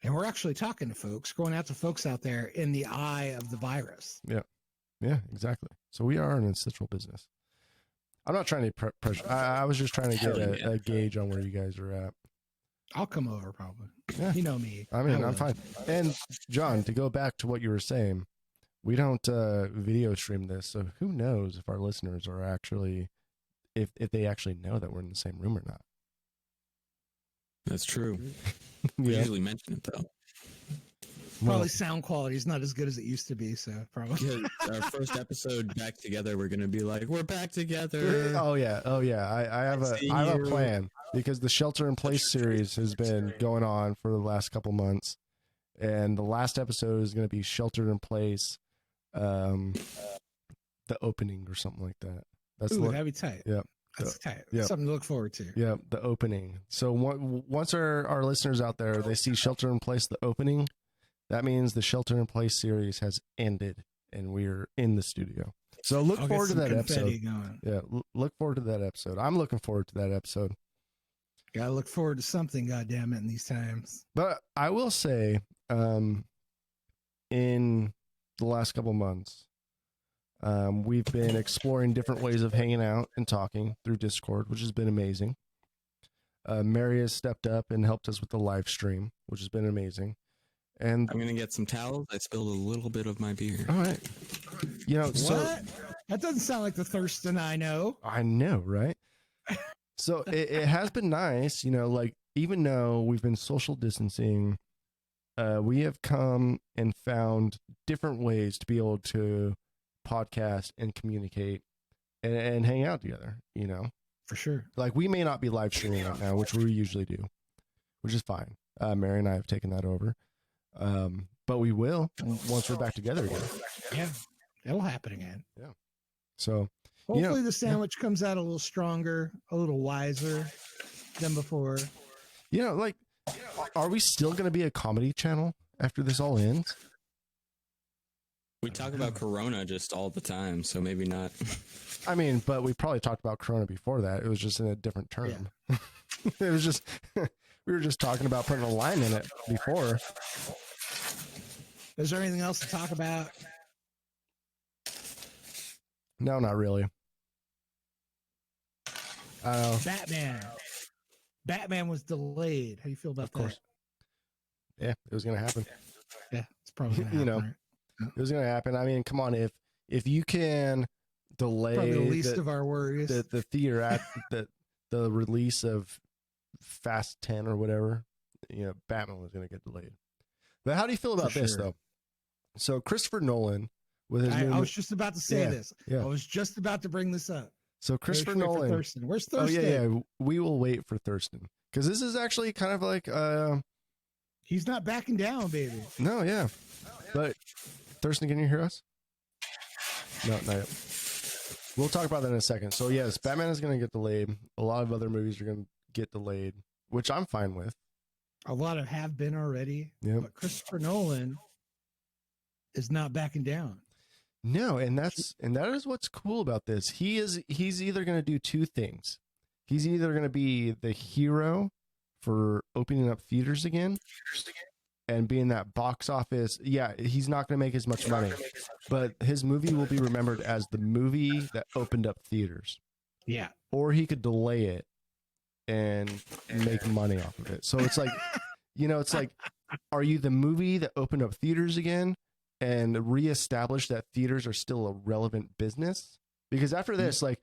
And we're actually talking to folks, going out to folks out there in the eye of the virus. Yeah, exactly. So we are an essential business. I'm not trying to pressure. I was just trying to get Hell yeah. a gauge on where you guys are at. I'll come over probably. Yeah. You know me. I mean, will. I'm fine. And John, to go back to what you were saying, we don't video stream this, so who knows if our listeners are actually, if they actually know that we're in the same room or not. That's true. We Yeah. usually mention it though. Probably sound quality is not as good as it used to be, so probably. Yeah, our first episode back together, we're gonna be like, we're back together. Oh yeah. I have see a you. plan because the Shelter in Place series has been going on for the last couple months, and the last episode is going to be Shelter in Place, the opening or something like that. That's Ooh, the, that'd be tight. yeah. That's tight. Yeah. Something to look forward to. Yeah, the opening. So once our listeners out there, they see Shelter in Place, the opening, that means the Shelter in Place series has ended and we're in the studio. So look I'll get forward to some that confetti episode. going. Yeah, look forward to that episode. I'm looking forward to that episode. Gotta look forward to something, goddammit, in these times. But I will say, in the last couple months, we've been exploring different ways of hanging out and talking through Discord, which has been amazing. Mary has stepped up and helped us with the live stream, which has been amazing. And I'm gonna get some towels. I spilled a little bit of my beer. all right, so What? That doesn't sound like the Thurston I know. I know, right? So it has been nice, like even though we've been social distancing, we have come and found different ways to be able to podcast and communicate and hang out together, For sure. like we may not be live streaming right now, which we usually do, which is fine. Mary and I have taken that over. But we will once we're back together again. Yeah. It'll happen again. So Hopefully the sandwich comes out a little stronger, a little wiser than before. like, are we still going to be a comedy channel after this all ends? We talk about Corona just all the time, so maybe not. I mean, but we probably talked about Corona before that. It was just in a different term. It was just, we were just talking about putting a line in it before. Is there anything else to talk about? No, not really. Batman was delayed. How do you feel about Of course. that? Yeah, it was going to happen. Yeah, it's probably gonna happen, right? It was going to happen. I mean, come on. If you can delay Probably the least of our worries. the theater at the release of Fast 10 or whatever, Batman was going to get delayed. But how do you feel about For this sure. though? So Christopher Nolan with his new I was just about to say Yeah, this. yeah. I was just about to bring this up. so Christopher Wait for Nolan. Thurston. Where's Oh Thurston? yeah. We will wait for Thurston because this is actually kind of like He's not backing down, baby. no, yeah. But Thurston, can you hear us? No, not yet. We'll talk about that in a second. So yes, Batman is going to get delayed. A lot of other movies are going to get delayed, which I'm fine with. A lot of have been already. Yep. But Christopher Nolan is not backing down. No, and that is what's cool about this. He's either going to do two things. He's either going to be the hero for opening up theaters again and being that box office. Yeah, he's not going to make as much money, but his movie will be remembered as the movie that opened up theaters. Yeah. Or he could delay it and make money off of it. So it's like, it's like, are you the movie that opened up theaters again and reestablish that theaters are still a relevant business? Because after this, like,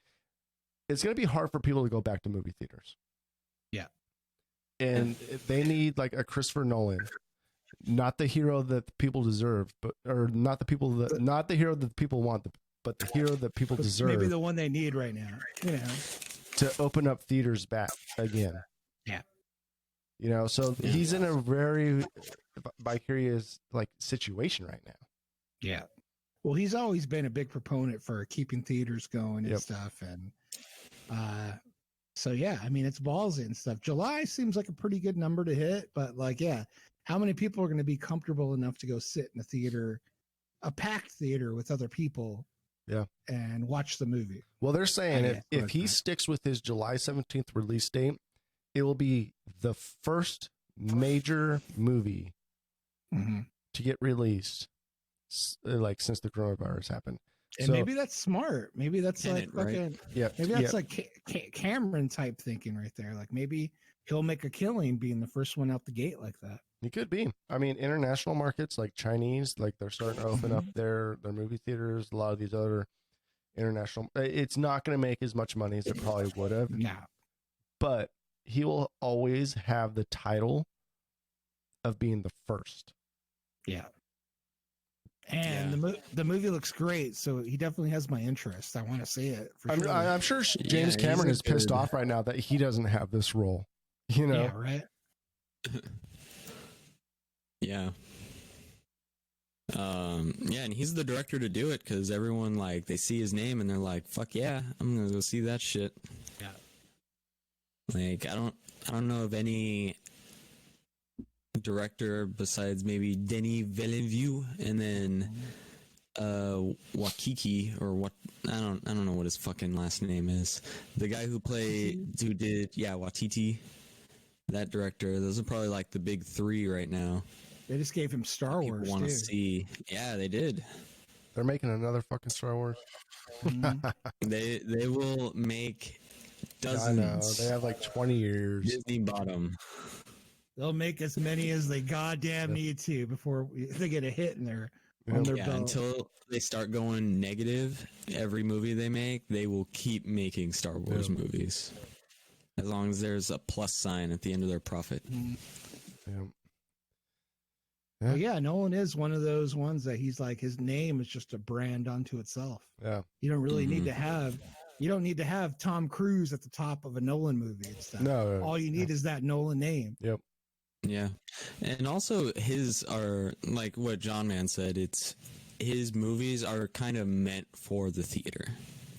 it's going to be hard for people to go back to movie theaters. Yeah. And they need like a Christopher Nolan, not the hero that the people deserve, not the hero that the people want, but the hero that people deserve. Maybe the one they need right now, to open up theaters back again. Yeah. So he's in a very vicarious like situation right now. Yeah. Well, he's always been a big proponent for keeping theaters going and stuff. And so, yeah, I mean, it's ballsy and stuff. July seems like a pretty good number to hit, but like, yeah, how many people are going to be comfortable enough to go sit in a theater, a packed theater with other people? Yeah. And watch the movie. Well, they're saying if he sticks with his July 17th release date, it will be the first major movie to get released like since the coronavirus happened. And maybe that's smart. Maybe that's Tenet, like right? maybe that's like Cameron type thinking right there. Like maybe he'll make a killing being the first one out the gate like that. He could be. I mean, international markets like Chinese, like they're starting to open up their movie theaters. A lot of these other international, it's not going to make as much money as it probably would have. No. But he will always have the title of being the first. Yeah. And the movie looks great, so he definitely has my interest. I want to see it for sure. I'm sure James Cameron is pissed off right now that he doesn't have this role. You know, yeah, right. Yeah. Yeah, and he's the director to do it because everyone like they see his name and they're like, "Fuck yeah, I'm gonna go see that shit." Yeah. Like I don't know of any director besides maybe Denis Villeneuve and then Wakiki or what I don't know what his fucking last name is. The guy who did Watiti. That director. Those are probably like the big three right now. They just gave him Star Wars. Want to see? Yeah, they did. they're making another fucking Star Wars. They will make dozens. I know they have like 20 years. Disney bottom. They'll make as many as they goddamn need to before they get a hit in their on their belt. Until they start going negative, every movie they make, they will keep making Star Wars movies. As long as there's a plus sign at the end of their profit. Well, yeah, Nolan is one of those ones that he's like his name is just a brand unto itself. Yeah. You don't really need to have Tom Cruise at the top of a Nolan movie and stuff. No. All you need is that Nolan name. Yep. Yeah. And also his are like what John Man said, his movies are kind of meant for the theater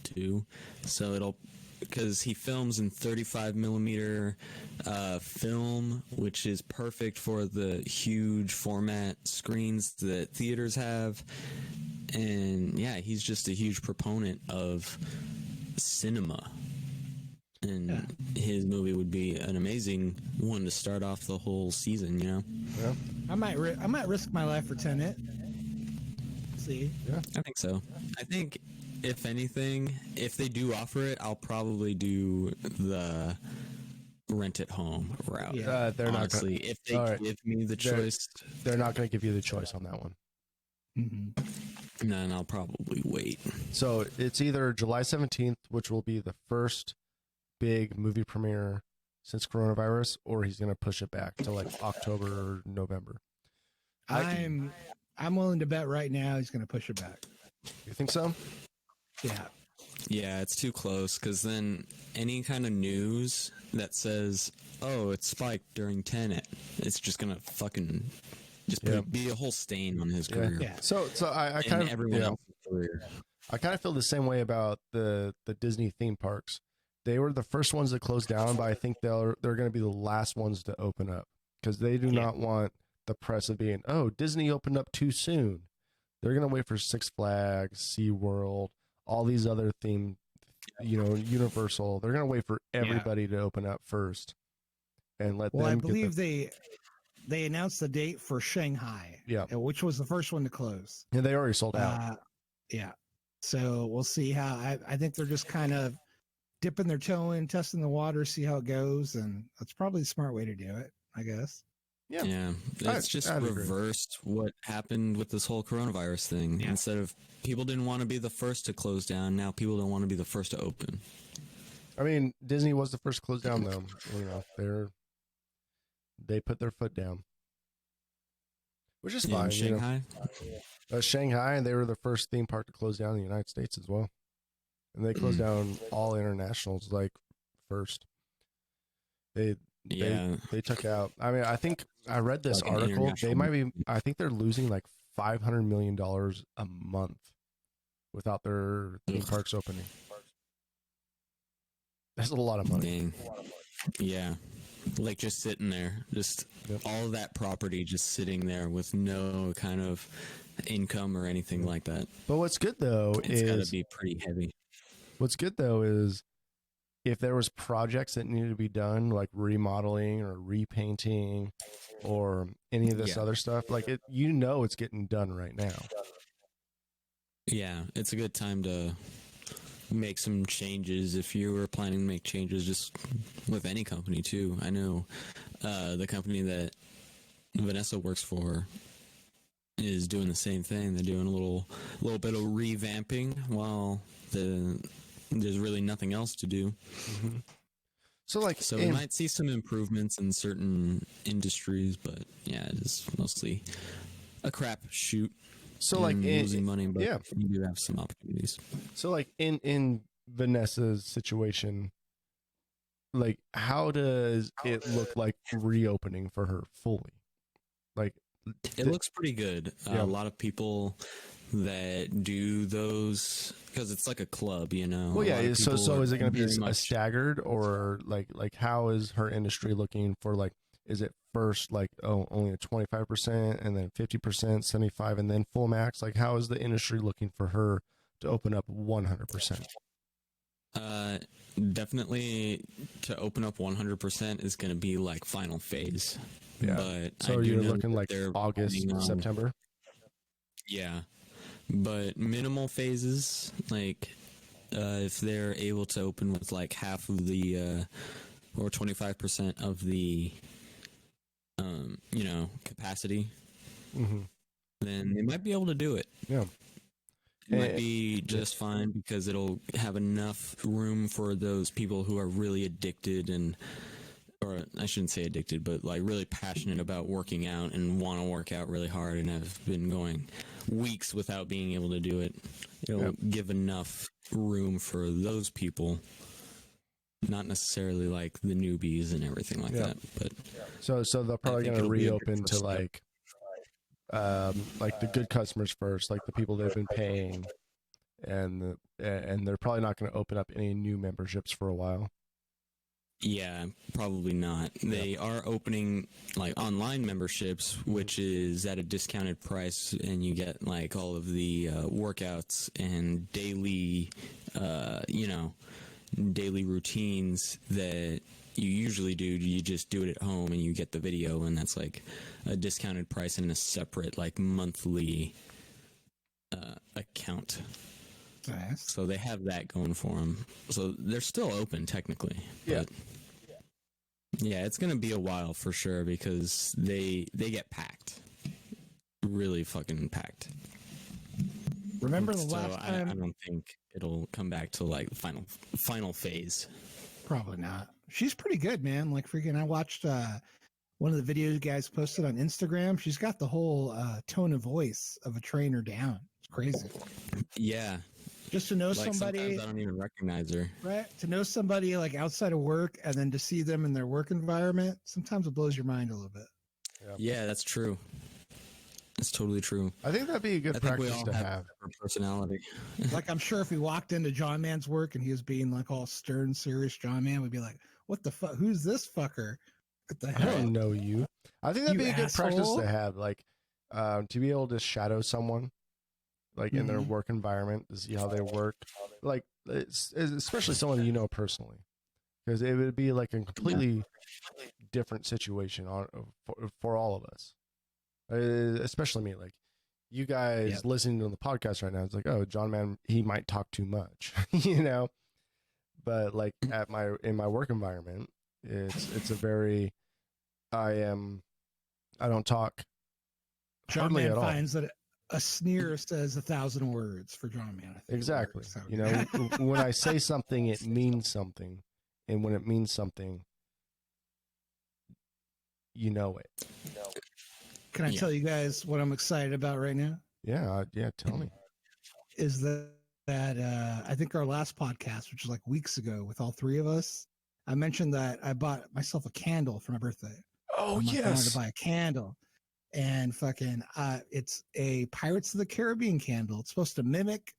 too. So because he films in 35 millimeter film, which is perfect for the huge format screens that theaters have. And yeah, he's just a huge proponent of cinema. And his movie would be an amazing one to start off the whole season, you know? Yeah. I might risk my life for Tenet. See? Yeah. I think so. I think if anything, if they do offer it, I'll probably do the rent it home route. Yeah. They're honestly, not gonna, if they give me the choice, they're not going to give you the choice on that one. then I'll probably wait. So it's either July 17th, which will be the first big movie premiere since coronavirus, or he's going to push it back to like October or November. I'm willing to bet right now he's going to push it back. You think so? Yeah. Yeah, it's too close because then any kind of news that says, "Oh, it spiked during Tenet," it's just gonna fucking be a whole stain on his career. Yeah. So I kind of everyone else's career. I kind of feel the same way about the Disney theme parks. They were the first ones that closed down, but I think they're going to be the last ones to open up because they do not want the press of being, "Oh, Disney opened up too soon." They're going to wait for Six Flags, SeaWorld, all these other themed, Universal. They're going to wait for everybody to open up first and let them. Well, I believe they announced the date for Shanghai, which was the first one to close. And they already sold out. Yeah. So we'll see how. I think they're just kind of dipping their toe in, testing the water, see how it goes, and that's probably the smart way to do it, I guess. Yeah. It's just reversed what happened with this whole coronavirus thing. Yeah. Instead of people didn't want to be the first to close down, now people don't want to be the first to open. I mean, Disney was the first to close down, though. They put their foot down, which is fine. Shanghai. Shanghai, and they were the first theme park to close down in the United States as well, and they closed down all internationals like first. They took out. I mean, I think I read this article. They might be. I think they're losing like $500 million a month without their theme parks opening. That's a lot of money. Dang. Yeah. Like just sitting there, just all of that property just sitting there with no kind of income or anything like that. But what's good though it's got to be pretty heavy. What's good though is if there was projects that needed to be done, like remodeling or repainting or any of this other stuff, like it's getting done right now. Yeah, it's a good time to make some changes if you were planning to make changes just with any company too. I know the company that Vanessa works for is doing the same thing. They're doing a little bit of revamping while there's really nothing else to do. Mm-hmm. So like, So we might see some improvements in certain industries, but yeah, it is mostly a crap shoot. so like losing money, but yeah. you do have some opportunities. So like in Vanessa's situation, like how does it look like reopening for her fully? Like It looks pretty good. Yeah. A lot of people that do those because it's like a club, you know. well, A lot yeah. of So people is it going to be very a much- staggered, or like how is her industry looking for, like, is it first like, oh, only a 25% and then 50%, 75, and then full max? Like how is the industry looking for her to open up 100%? Definitely to open up 100% is going to be like final phase. Yeah. But So I do you're know looking that like they're August, planning on- September. Yeah, but minimal phases, like if they're able to open with like half of the or 25% of the capacity, Mm-hmm. then they might be able to do it. Yeah. It might be just fine because it'll have enough room for those people who are really addicted or I shouldn't say addicted, but like really passionate about working out and want to work out really hard and have been going weeks without being able to do it. It'll give enough room for those people, not necessarily like the newbies and everything like that. But So they're probably think going to it'll be a good reopen first to step. like the good customers first, like the people they've been paying, and they're probably not going to open up any new memberships for a while. yeah, probably not. They are opening like online memberships, which is at a discounted price, and you get like all of the workouts and daily, daily routines that you usually do. You just do it at home and you get the video, and that's like a discounted price and a separate like monthly account. Nice. So they have that going for them. So they're still open technically. Yeah. But yeah, it's going to be a while for sure because they get packed. Really fucking packed. Remember the So last I time? don't think it'll come back to like final phase. Probably not. She's pretty good, man. Like freaking, I watched one of the videos you guys posted on Instagram. She's got the whole tone of voice of a trainer down. It's crazy. Yeah. Just to know Like somebody, sometimes I don't even recognize her. right? To know somebody like outside of work and then to see them in their work environment, sometimes it blows your mind a little bit. Yeah, that's true. That's totally true. I think that'd be a good I think we practice all to have have. different personality. Like I'm sure if we walked into John Man's work and he was being like all stern, serious John Man, we'd be like, "What the fuck? Who's this fucker? What the I hell?" don't know you. I think that'd You be a good practice asshole. to have, like, to be able to shadow someone, like in their Mhm. work environment, to see how they work, like especially someone you know personally, because it would be like a completely different situation for all of us, especially me. Like you guys listening to the podcast right now, it's like, oh, John Man, he might talk too much, you know. But like in my work environment, it's a very I don't talk John hardly Man at all. finds that a sneer says 1,000 words for John Man. I think Exactly. works. So- You know, when I say something, it means something, and when it means something, you know it. Can I tell you guys what I'm excited about right now? Yeah, tell me. Is that I think our last podcast, which was like weeks ago with all three of us, I mentioned that I bought myself a candle for my birthday. Oh, I'm like, I wanted to buy a candle. And fucking, it's a Pirates of the Caribbean candle. It's supposed to mimic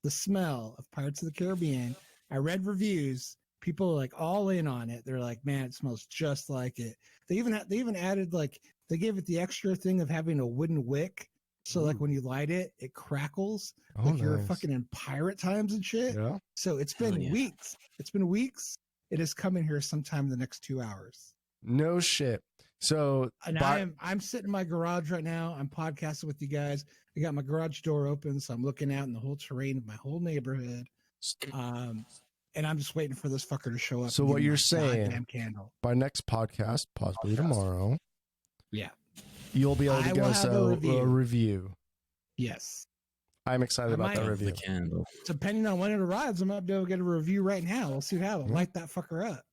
the smell of Pirates of the Caribbean. I read reviews. People are like all in on it. They're like, man, it smells just like it. They even added like they gave it the extra thing of having a wooden wick. So like when you light it, it crackles Oh, like you're nice. fucking in pirate times and shit. Yeah. So it's been Hell yeah. weeks. It's been weeks. It is coming here sometime in the next 2 hours. No shit. So And I'm sitting in my garage right now. I'm podcasting with you guys. I got my garage door open, so I'm looking out in the whole terrain of my whole neighborhood. And I'm just waiting for this fucker to show up. So and give what me you're my saying- goddamn candle. by next podcast, possibly tomorrow, Yeah. you'll be able I to will give us have a review. a review. Yes. I'm excited I about might- that Of review. the candle. Depending on when it arrives, I might be able to get a review right now. We'll see what happens. Yeah. Light that fucker up.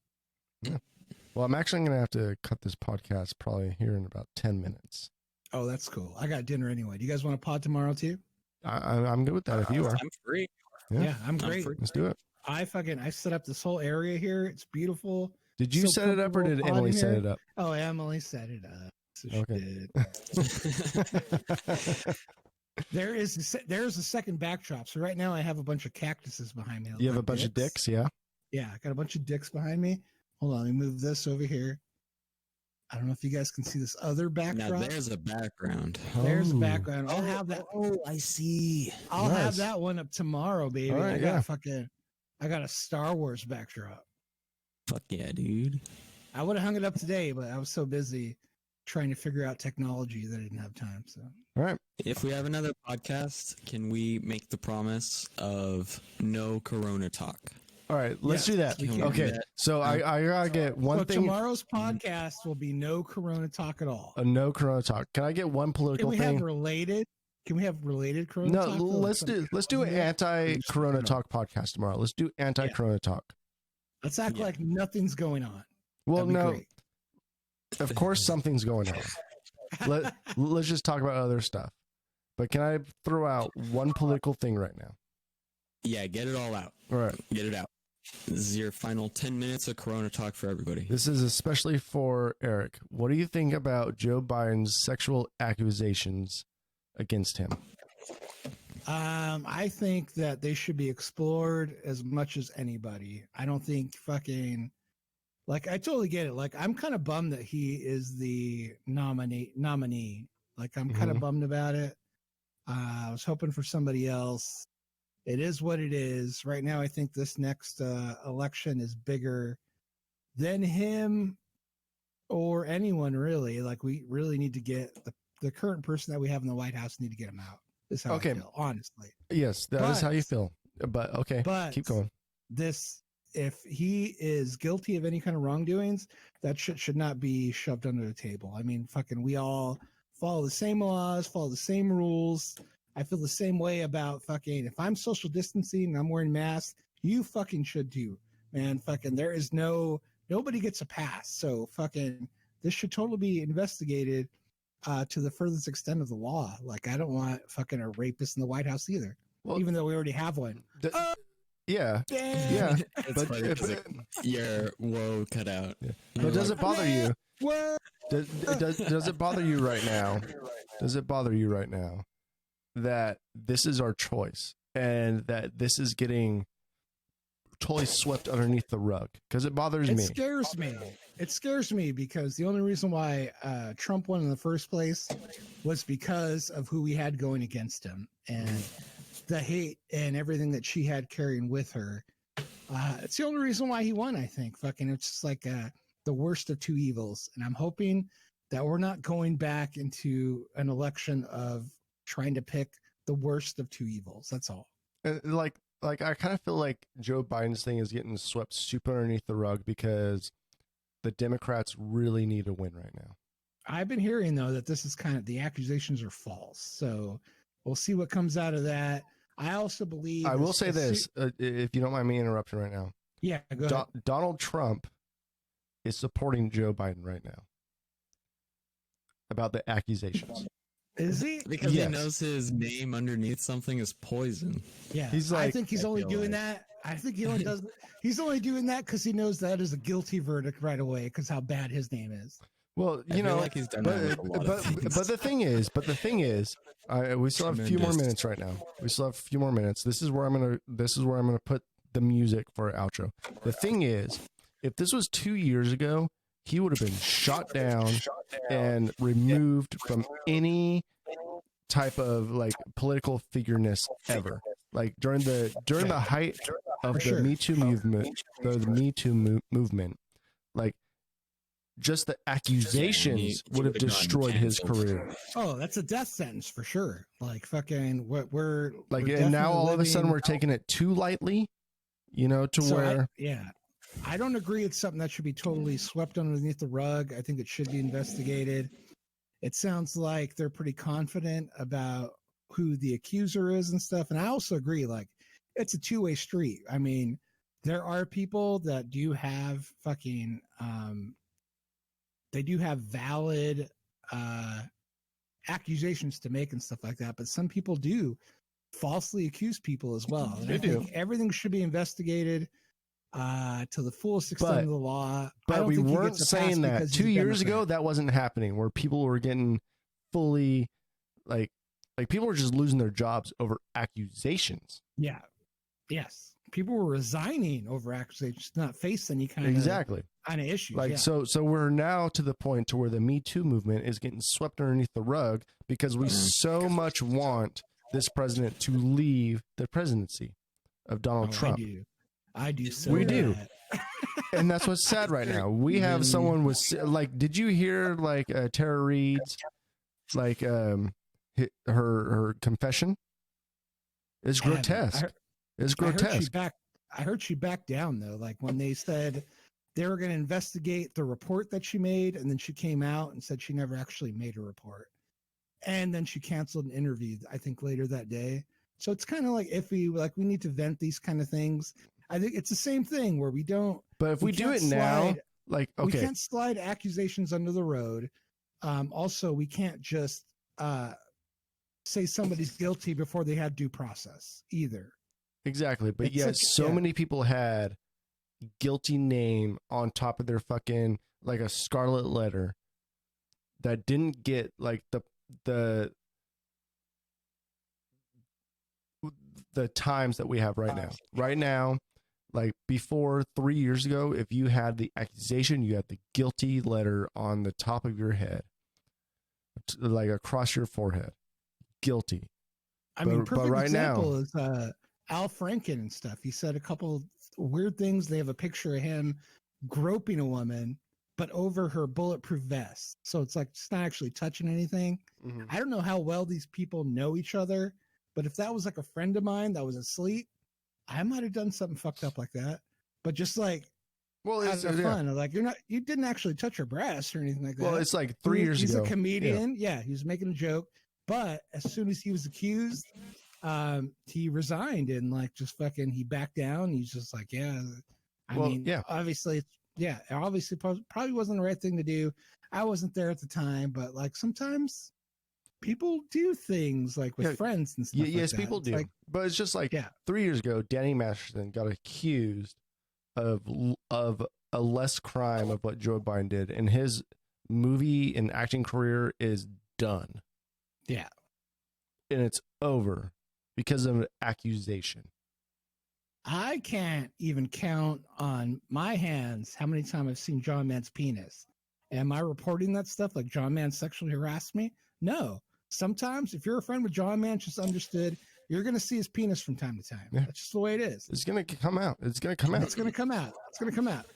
Well, I'm actually going to have to cut this podcast probably here in about 10 minutes. Oh, that's cool. I got dinner anyway. Do you guys want to pod tomorrow too? I'm good with that if you are. I'm free. Yeah, I'm great. free. Let's do it. I set up this whole area here. It's beautiful. Did you So set it up or did comfortable Emily podding set here. it up? Oh, Emily set it up. So she Okay. did. There's a second backdrop. So right now I have a bunch of cactuses behind me. You have a bunch of dicks, yeah? Yeah, I got a bunch of dicks behind me. Hold on, let me move this over here. I don't know if you guys can see this other backdrop. Now there's a background. There's a Oh. background. I'll have that. Oh, I see. I'll Nice. have that one up tomorrow, baby. All right, I got a Star Wars backdrop. Fuck yeah, dude. I would have hung it up today, but I was so busy trying to figure out technology that I didn't have time. So All right. If we have another podcast, can we make the promise of no Corona talk? All right, let's Yes, do that. we can. Okay, so I gotta get one so thing. tomorrow's podcast will be no Corona talk at all. No Corona talk. Can I get one Can political we thing? have related? Can we have related Corona No, talk? though? let's do an anti-Corona No. talk podcast tomorrow. Let's do anti-Corona talk. Let's act Yeah. like nothing's going on. Well, That'd be no, great. of course something's going on. Let's just talk about other stuff. But can I throw out one political thing right now? Yeah, get it all out. All right. Get it out. This is your final 10 minutes of Corona talk for everybody. This is especially for Eric. What do you think about Joe Biden's sexual accusations against him? I think that they should be explored as much as anybody. I don't think fucking like I totally get it. Like I'm kind of bummed that he is the nominee. Like I'm kind of bummed about it. I was hoping for somebody else. It is what it is. Right now, I think this next election is bigger than him or anyone really. Like we really need to get the current person that we have in the White House need to get him out. Is how Okay. I feel, honestly. Yes, that is how you But- feel. But okay, But keep going. this, if he is guilty of any kind of wrongdoings, that shit should not be shoved under the table. I mean, fucking, we all follow the same laws, follow the same rules. I feel the same way about fucking, if I'm social distancing and I'm wearing masks, you fucking should too, man. Fucking, there is nobody gets a pass. So fucking, this should totally be investigated to the furthest extent of the law. Like, I don't want fucking a rapist in the White House either, Well, even though we already have one. yeah, Damn. yeah. It's But, funny 'cause your whoa cut out. but does it bother you? What? Does it bother you right now? Does it bother you right now that this is our choice and that this is getting totally swept underneath the rug? Because it bothers It me. scares me. It scares me because the only reason why Trump won in the first place was because of who we had going against him and the hate and everything that she had carrying with her. It's the only reason why he won, I think. Fucking, it's just like the worst of two evils. And I'm hoping that we're not going back into an election of trying to pick the worst of two evils. That's all. Like I kind of feel like Joe Biden's thing is getting swept super underneath the rug because the Democrats really need a win right now. I've been hearing though that this is kind of the accusations are false. So we'll see what comes out of that. I also believe I will say this, if you don't mind me interrupting right now. Yeah, go ahead. Donald Trump is supporting Joe Biden right now about the accusations. Is he? Because Yes. he knows his name underneath something is poison. Yeah. He's I like- think he's I only feel doing like- that. I think he only does. He's only doing that because he knows that is a guilty verdict right away because how bad his name is. Well, I you feel know, like he's done that with a lot of things. but the thing is, we still have a few more Tremendous. minutes right now. We still have a few more minutes. This is where I'm gonna put the music for our outro. The thing is, if this was 2 years ago, he would have been shot down and removed from any type of like political figureness ever. Like during the height of the sure. Me Too movement, movement, like just the accusations would have would have gotten destroyed his canceled. career. Oh, that's a death sentence for sure. Like fucking what we're Like, we're and now definitely all of a sudden living- we're taking it too lightly, to So where I don't agree it's something that should be totally swept underneath the rug. I think it should be investigated. It sounds like they're pretty confident about who the accuser is and stuff. And I also agree, like, it's a two-way street. I mean, there are people that do have fucking they do have valid accusations to make and stuff like that, but some people do falsely accuse people as well. And They I think do. everything should be investigated to the fullest extent of the law. I But don't we think he weren't gets a pass saying that because he's 2 a years ago. Democrat. That wasn't happening, where people were getting fully like people were just losing their jobs over accusations. Yeah. Yes. People were resigning over accusations, not face any kind Exactly. of issues. Like yeah. so we're now to the point to where the Me Too movement is getting swept underneath the rug because we so much want this president to leave the presidency of Donald Trump. I do. So We do. bad. And that's what's sad right now. We have someone with like, did you hear like Tara Reid's like her confession? It's I haven't. grotesque. It's grotesque. I heard she backed down though. Like when they said they were going to investigate the report that she made, and then she came out and said she never actually made a report, and then she canceled an interview. I think later that day. So it's kind of like iffy. Like we need to vent these kind of things. I think it's the same thing where we don't. But if we do it now, like we okay, can't slide accusations under the road. Also, we can't just say somebody's guilty before they had due process either. exactly. But It's yet, like- so yeah. many people had guilty name on top of their fucking like a scarlet letter that didn't get like the times that we have right now. Right now, like before 3 years ago, if you had the accusation, you had the guilty letter on the top of your head, like across your forehead, guilty. I mean, But perfect right example is Al Franken and stuff. He said a couple weird things. They have a picture of him groping a woman, but over her bulletproof vest. So it's like it's not actually touching anything. I don't know how well these people know each other, but if that was like a friend of mine that was asleep, I might have done something fucked up like that. But just like Well, out it's of fun, like you didn't actually touch her breast or anything like that. well, it's like 3 years He's ago. a comedian. Yeah, he was making a joke. But as soon as he was accused, he resigned and like just fucking he backed down. He's just like, yeah. Obviously, obviously probably wasn't the right thing to do. I wasn't there at the time, but like sometimes people do things like with friends and stuff. Yes, like that. people It's do. like, But it's just like 3 years ago, Danny Masterson got accused of a less crime of what Joe Biden did, and his movie and acting career is done. Yeah. And it's over because of an accusation. I can't even count on my hands how many times I've seen John Mann's penis. Am I reporting that stuff like John Mann sexually harassed me? No. Sometimes if you're a friend with John Mann, just understood, you're going to see his penis from time to time. Yeah. That's just the way it is. It's going to come out. It's going to come out. It's going to come out. It's going to come out.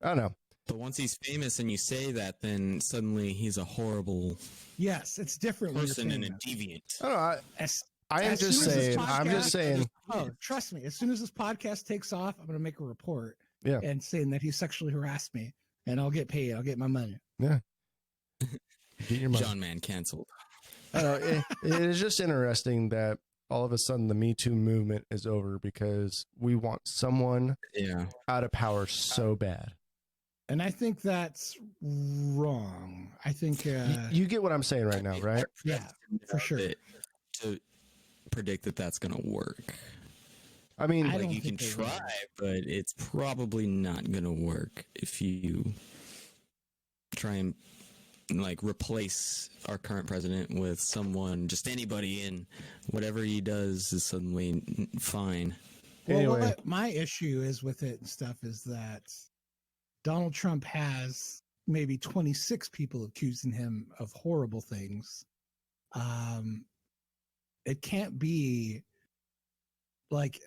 I don't know. But once he's famous and you say that, then suddenly he's a horrible Yes, it's different. when you're person and a famous. deviant. I don't know. I am As just soon as this saying. I'm just podcast- saying. Oh, trust me. As soon as this podcast takes off, I'm going to make a report. Yeah. And saying that he sexually harassed me, and I'll get paid. I'll get my money. Yeah. Get your money. John Mann canceled. I don't know, it is just interesting that all of a sudden the Me Too movement is over because we want someone out of power so bad. And I think that's wrong. I think You get what I'm saying right now, right? yeah, for sure. To predict that that's going to work. I mean, I Like don't you can think they will. try, but it's probably not going to work if you try and like replace our current president with someone, just anybody, and whatever he does is suddenly fine. Well, Anyway. my issue is with it and stuff is that Donald Trump has maybe 26 people accusing him of horrible things. It can't be like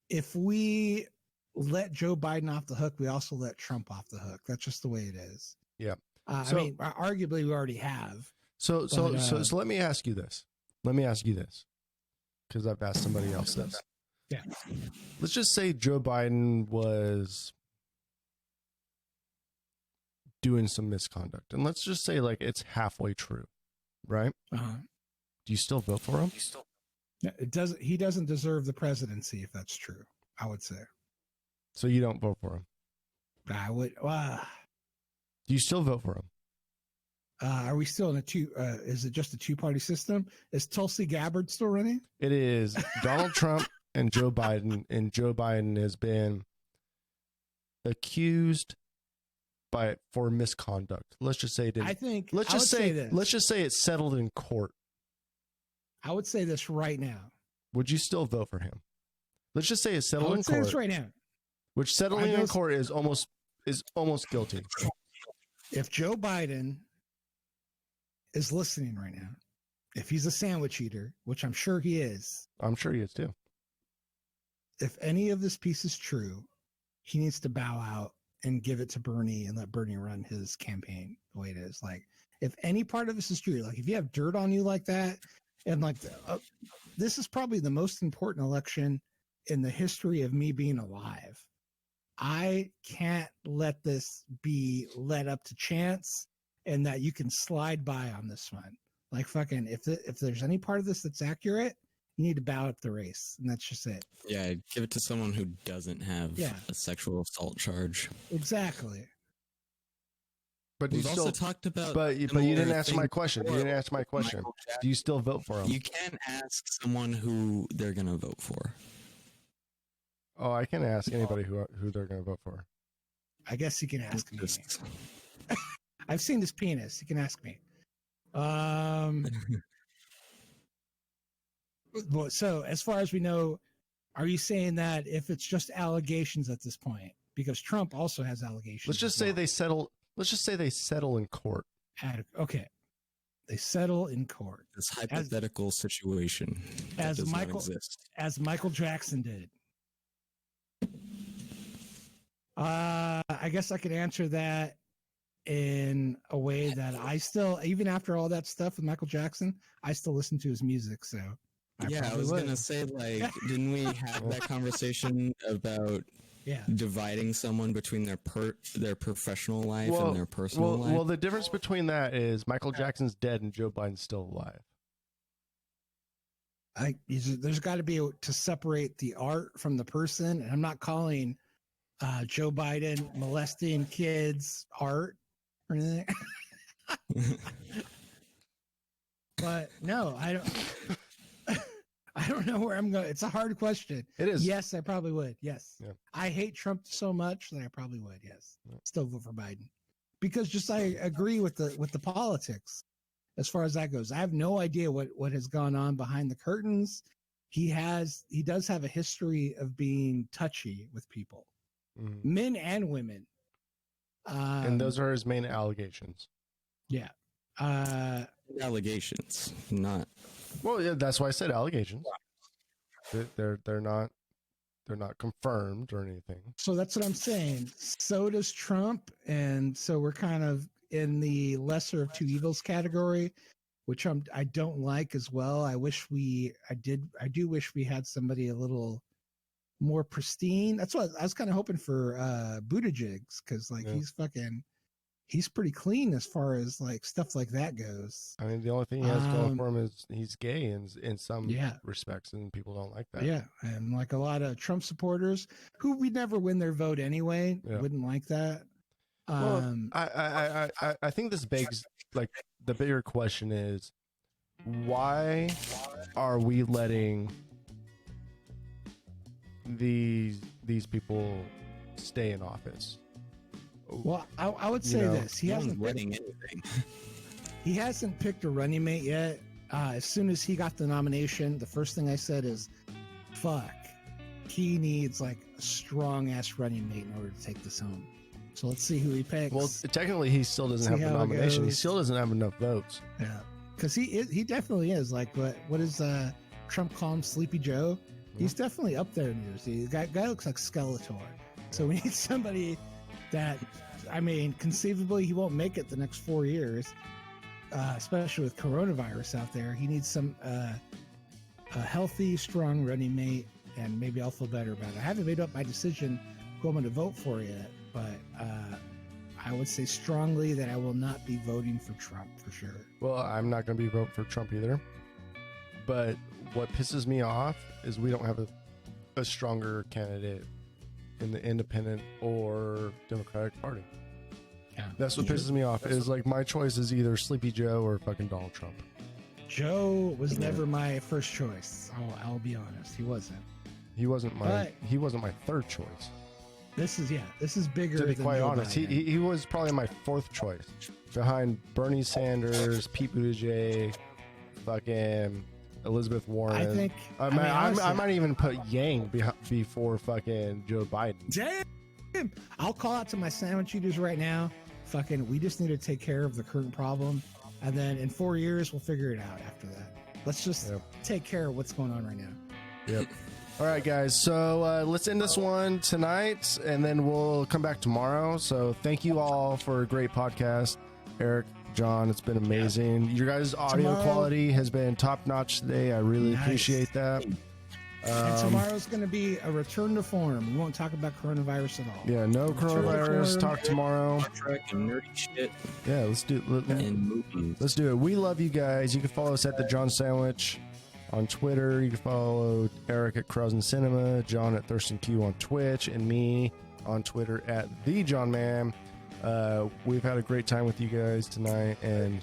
if we let Joe Biden off the hook, we also let Trump off the hook. That's just the way it is. Yeah. I mean, arguably we already have. So let me ask you this. Because I've asked somebody else this. Yeah. Let's just say Joe Biden was doing some misconduct. And let's just say like it's halfway true, right? Uh-huh. Do you still vote for him? He doesn't deserve the presidency if that's true. I would say. So you don't vote for him. I would. Do you still vote for him? Are we still in a two? Is it just a two-party system? Is Tulsi Gabbard still running? It is Donald Trump and Joe Biden, and Joe Biden has been accused for misconduct. Let's just say it didn't. I think. Let's just say it's settled in court. I would say this right now. Would you still vote for him? Let's just say it's I settled in would say court. this right now. Which settling in court is almost guilty. If Joe Biden is listening right now, if he's a sandwich eater, which I'm sure he is, I'm sure he is too. if any of this piece is true, he needs to bow out and give it to Bernie and let Bernie run his campaign the way it is. Like, if any part of this is true, like if you have dirt on you like that, and like this is probably the most important election in the history of me being alive. I can't let this be led up to chance and that you can slide by on this one. Like fucking, if there's any part of this that's accurate, you need to bow up the race, and that's just it. Yeah, give it to someone who doesn't have a sexual assault charge. Exactly. But we've also talked about. But you didn't answer my question. You didn't answer my question. Do you still vote for him? You can't ask someone who they're gonna vote for. Oh, I can ask anybody who they're going to vote for. I guess you can ask me. I've seen his penis. You can ask me. So as far as we know, are you saying that if it's just allegations at this point, because Trump also has allegations? Let's just say they settle. Let's just say they settle in court. Okay, they settle in court. This hypothetical situation as Michael Jackson did. I guess I could answer that in a way that I still, even after all that stuff with Michael Jackson, I still listen to his music. So I was gonna say, like, didn't we have that conversation about dividing someone between their professional life and their personal life? Well, the difference between that is Michael Jackson's dead and Joe Biden's still alive. There's got to be to separate the art from the person, and I'm not calling Joe Biden molesting kids art or anything. But no, I don't know where I'm going. It's a hard question. It is. Yes, I probably would. Yes. Yeah. I hate Trump so much that I probably would. Yes. Yeah. Still vote for Biden because I agree with the politics as far as that goes. I have no idea what has gone on behind the curtains. He does have a history of being touchy with people. Mm-hmm. Men and women. And those are his main allegations. Yeah. Allegations, not. Well, yeah, that's why I said allegations. They're not confirmed or anything. So that's what I'm saying. So does Trump, and so we're kind of in the lesser of two evils category, which I don't like as well. I do wish we had somebody a little more pristine. That's what I was kind of hoping for Buttigieg, because he's pretty clean as far as like stuff like that goes. I mean, the only thing he has going for him is he's gay in some respects, and people don't like that. Yeah, and like a lot of Trump supporters who would never win their vote anyway wouldn't like that. Well, I think this begs, like, the bigger question is, why are we letting these people stay in office? Well, I would say this: he hasn't winning anything. He hasn't picked a running mate yet. As soon as he got the nomination, the first thing I said is, "Fuck, he needs like a strong ass running mate in order to take this home." So let's see who he picks. Well, technically, he still doesn't have the nomination. He still doesn't have enough votes. Yeah, because he definitely is. Like, what is Trump call him, Sleepy Joe? He's definitely up there in years. The guy looks like Skeletor. So we need somebody that, I mean, conceivably he won't make it the next 4 years, especially with coronavirus out there. He needs some a healthy, strong running mate, and maybe I'll feel better about it. I haven't made up my decision who I'm going to vote for yet, but I would say strongly that I will not be voting for Trump for sure. Well, I'm not going to be voting for Trump either. But what pisses me off is we don't have a stronger candidate in the independent or Democratic Party. Yeah. That's what pisses me off. Is like my choice is either Sleepy Joe or fucking Donald Trump. Joe was never my first choice. I'll be honest. He wasn't. He wasn't my third choice. This is bigger. To be than quite Joe honest, Biden. he was probably my fourth choice, behind Bernie Sanders, Pete Buttigieg, fucking Elizabeth Warren. I think. I might even put Yang before fucking Joe Biden. Damn! I'll call out to my sandwich eaters right now. Fucking, we just need to take care of the current problem, and then in 4 years we'll figure it out. After that, let's just take care of what's going on right now. Yep. All right, guys. So let's end this one tonight, and then we'll come back tomorrow. So thank you all for a great podcast, Eric, John. It's been amazing. Your guys' audio quality has been top notch today. I really appreciate that. And tomorrow's going to be a return to form. We won't talk about coronavirus at all. Yeah, no coronavirus talk tomorrow. Star Trek and nerdy shit. Yeah, let's do it. And movies. Let's do it. We love you guys. You can follow us at The John Sandwich on Twitter. You can follow Eric at Krausen Cinema, John at Thurston Q on Twitch, and me on Twitter at The John Man. We've had a great time with you guys tonight, and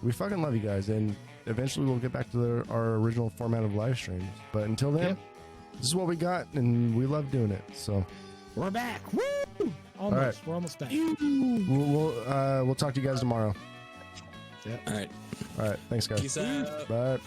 we fucking love you guys. And eventually we'll get back to our original format of live streams. But until then, this is what we got, and we love doing it. So we're back. Woo! Almost. All right. We're almost back. We'll talk to you guys tomorrow. Yep. All right. All right. Thanks, guys. Peace out. Bye.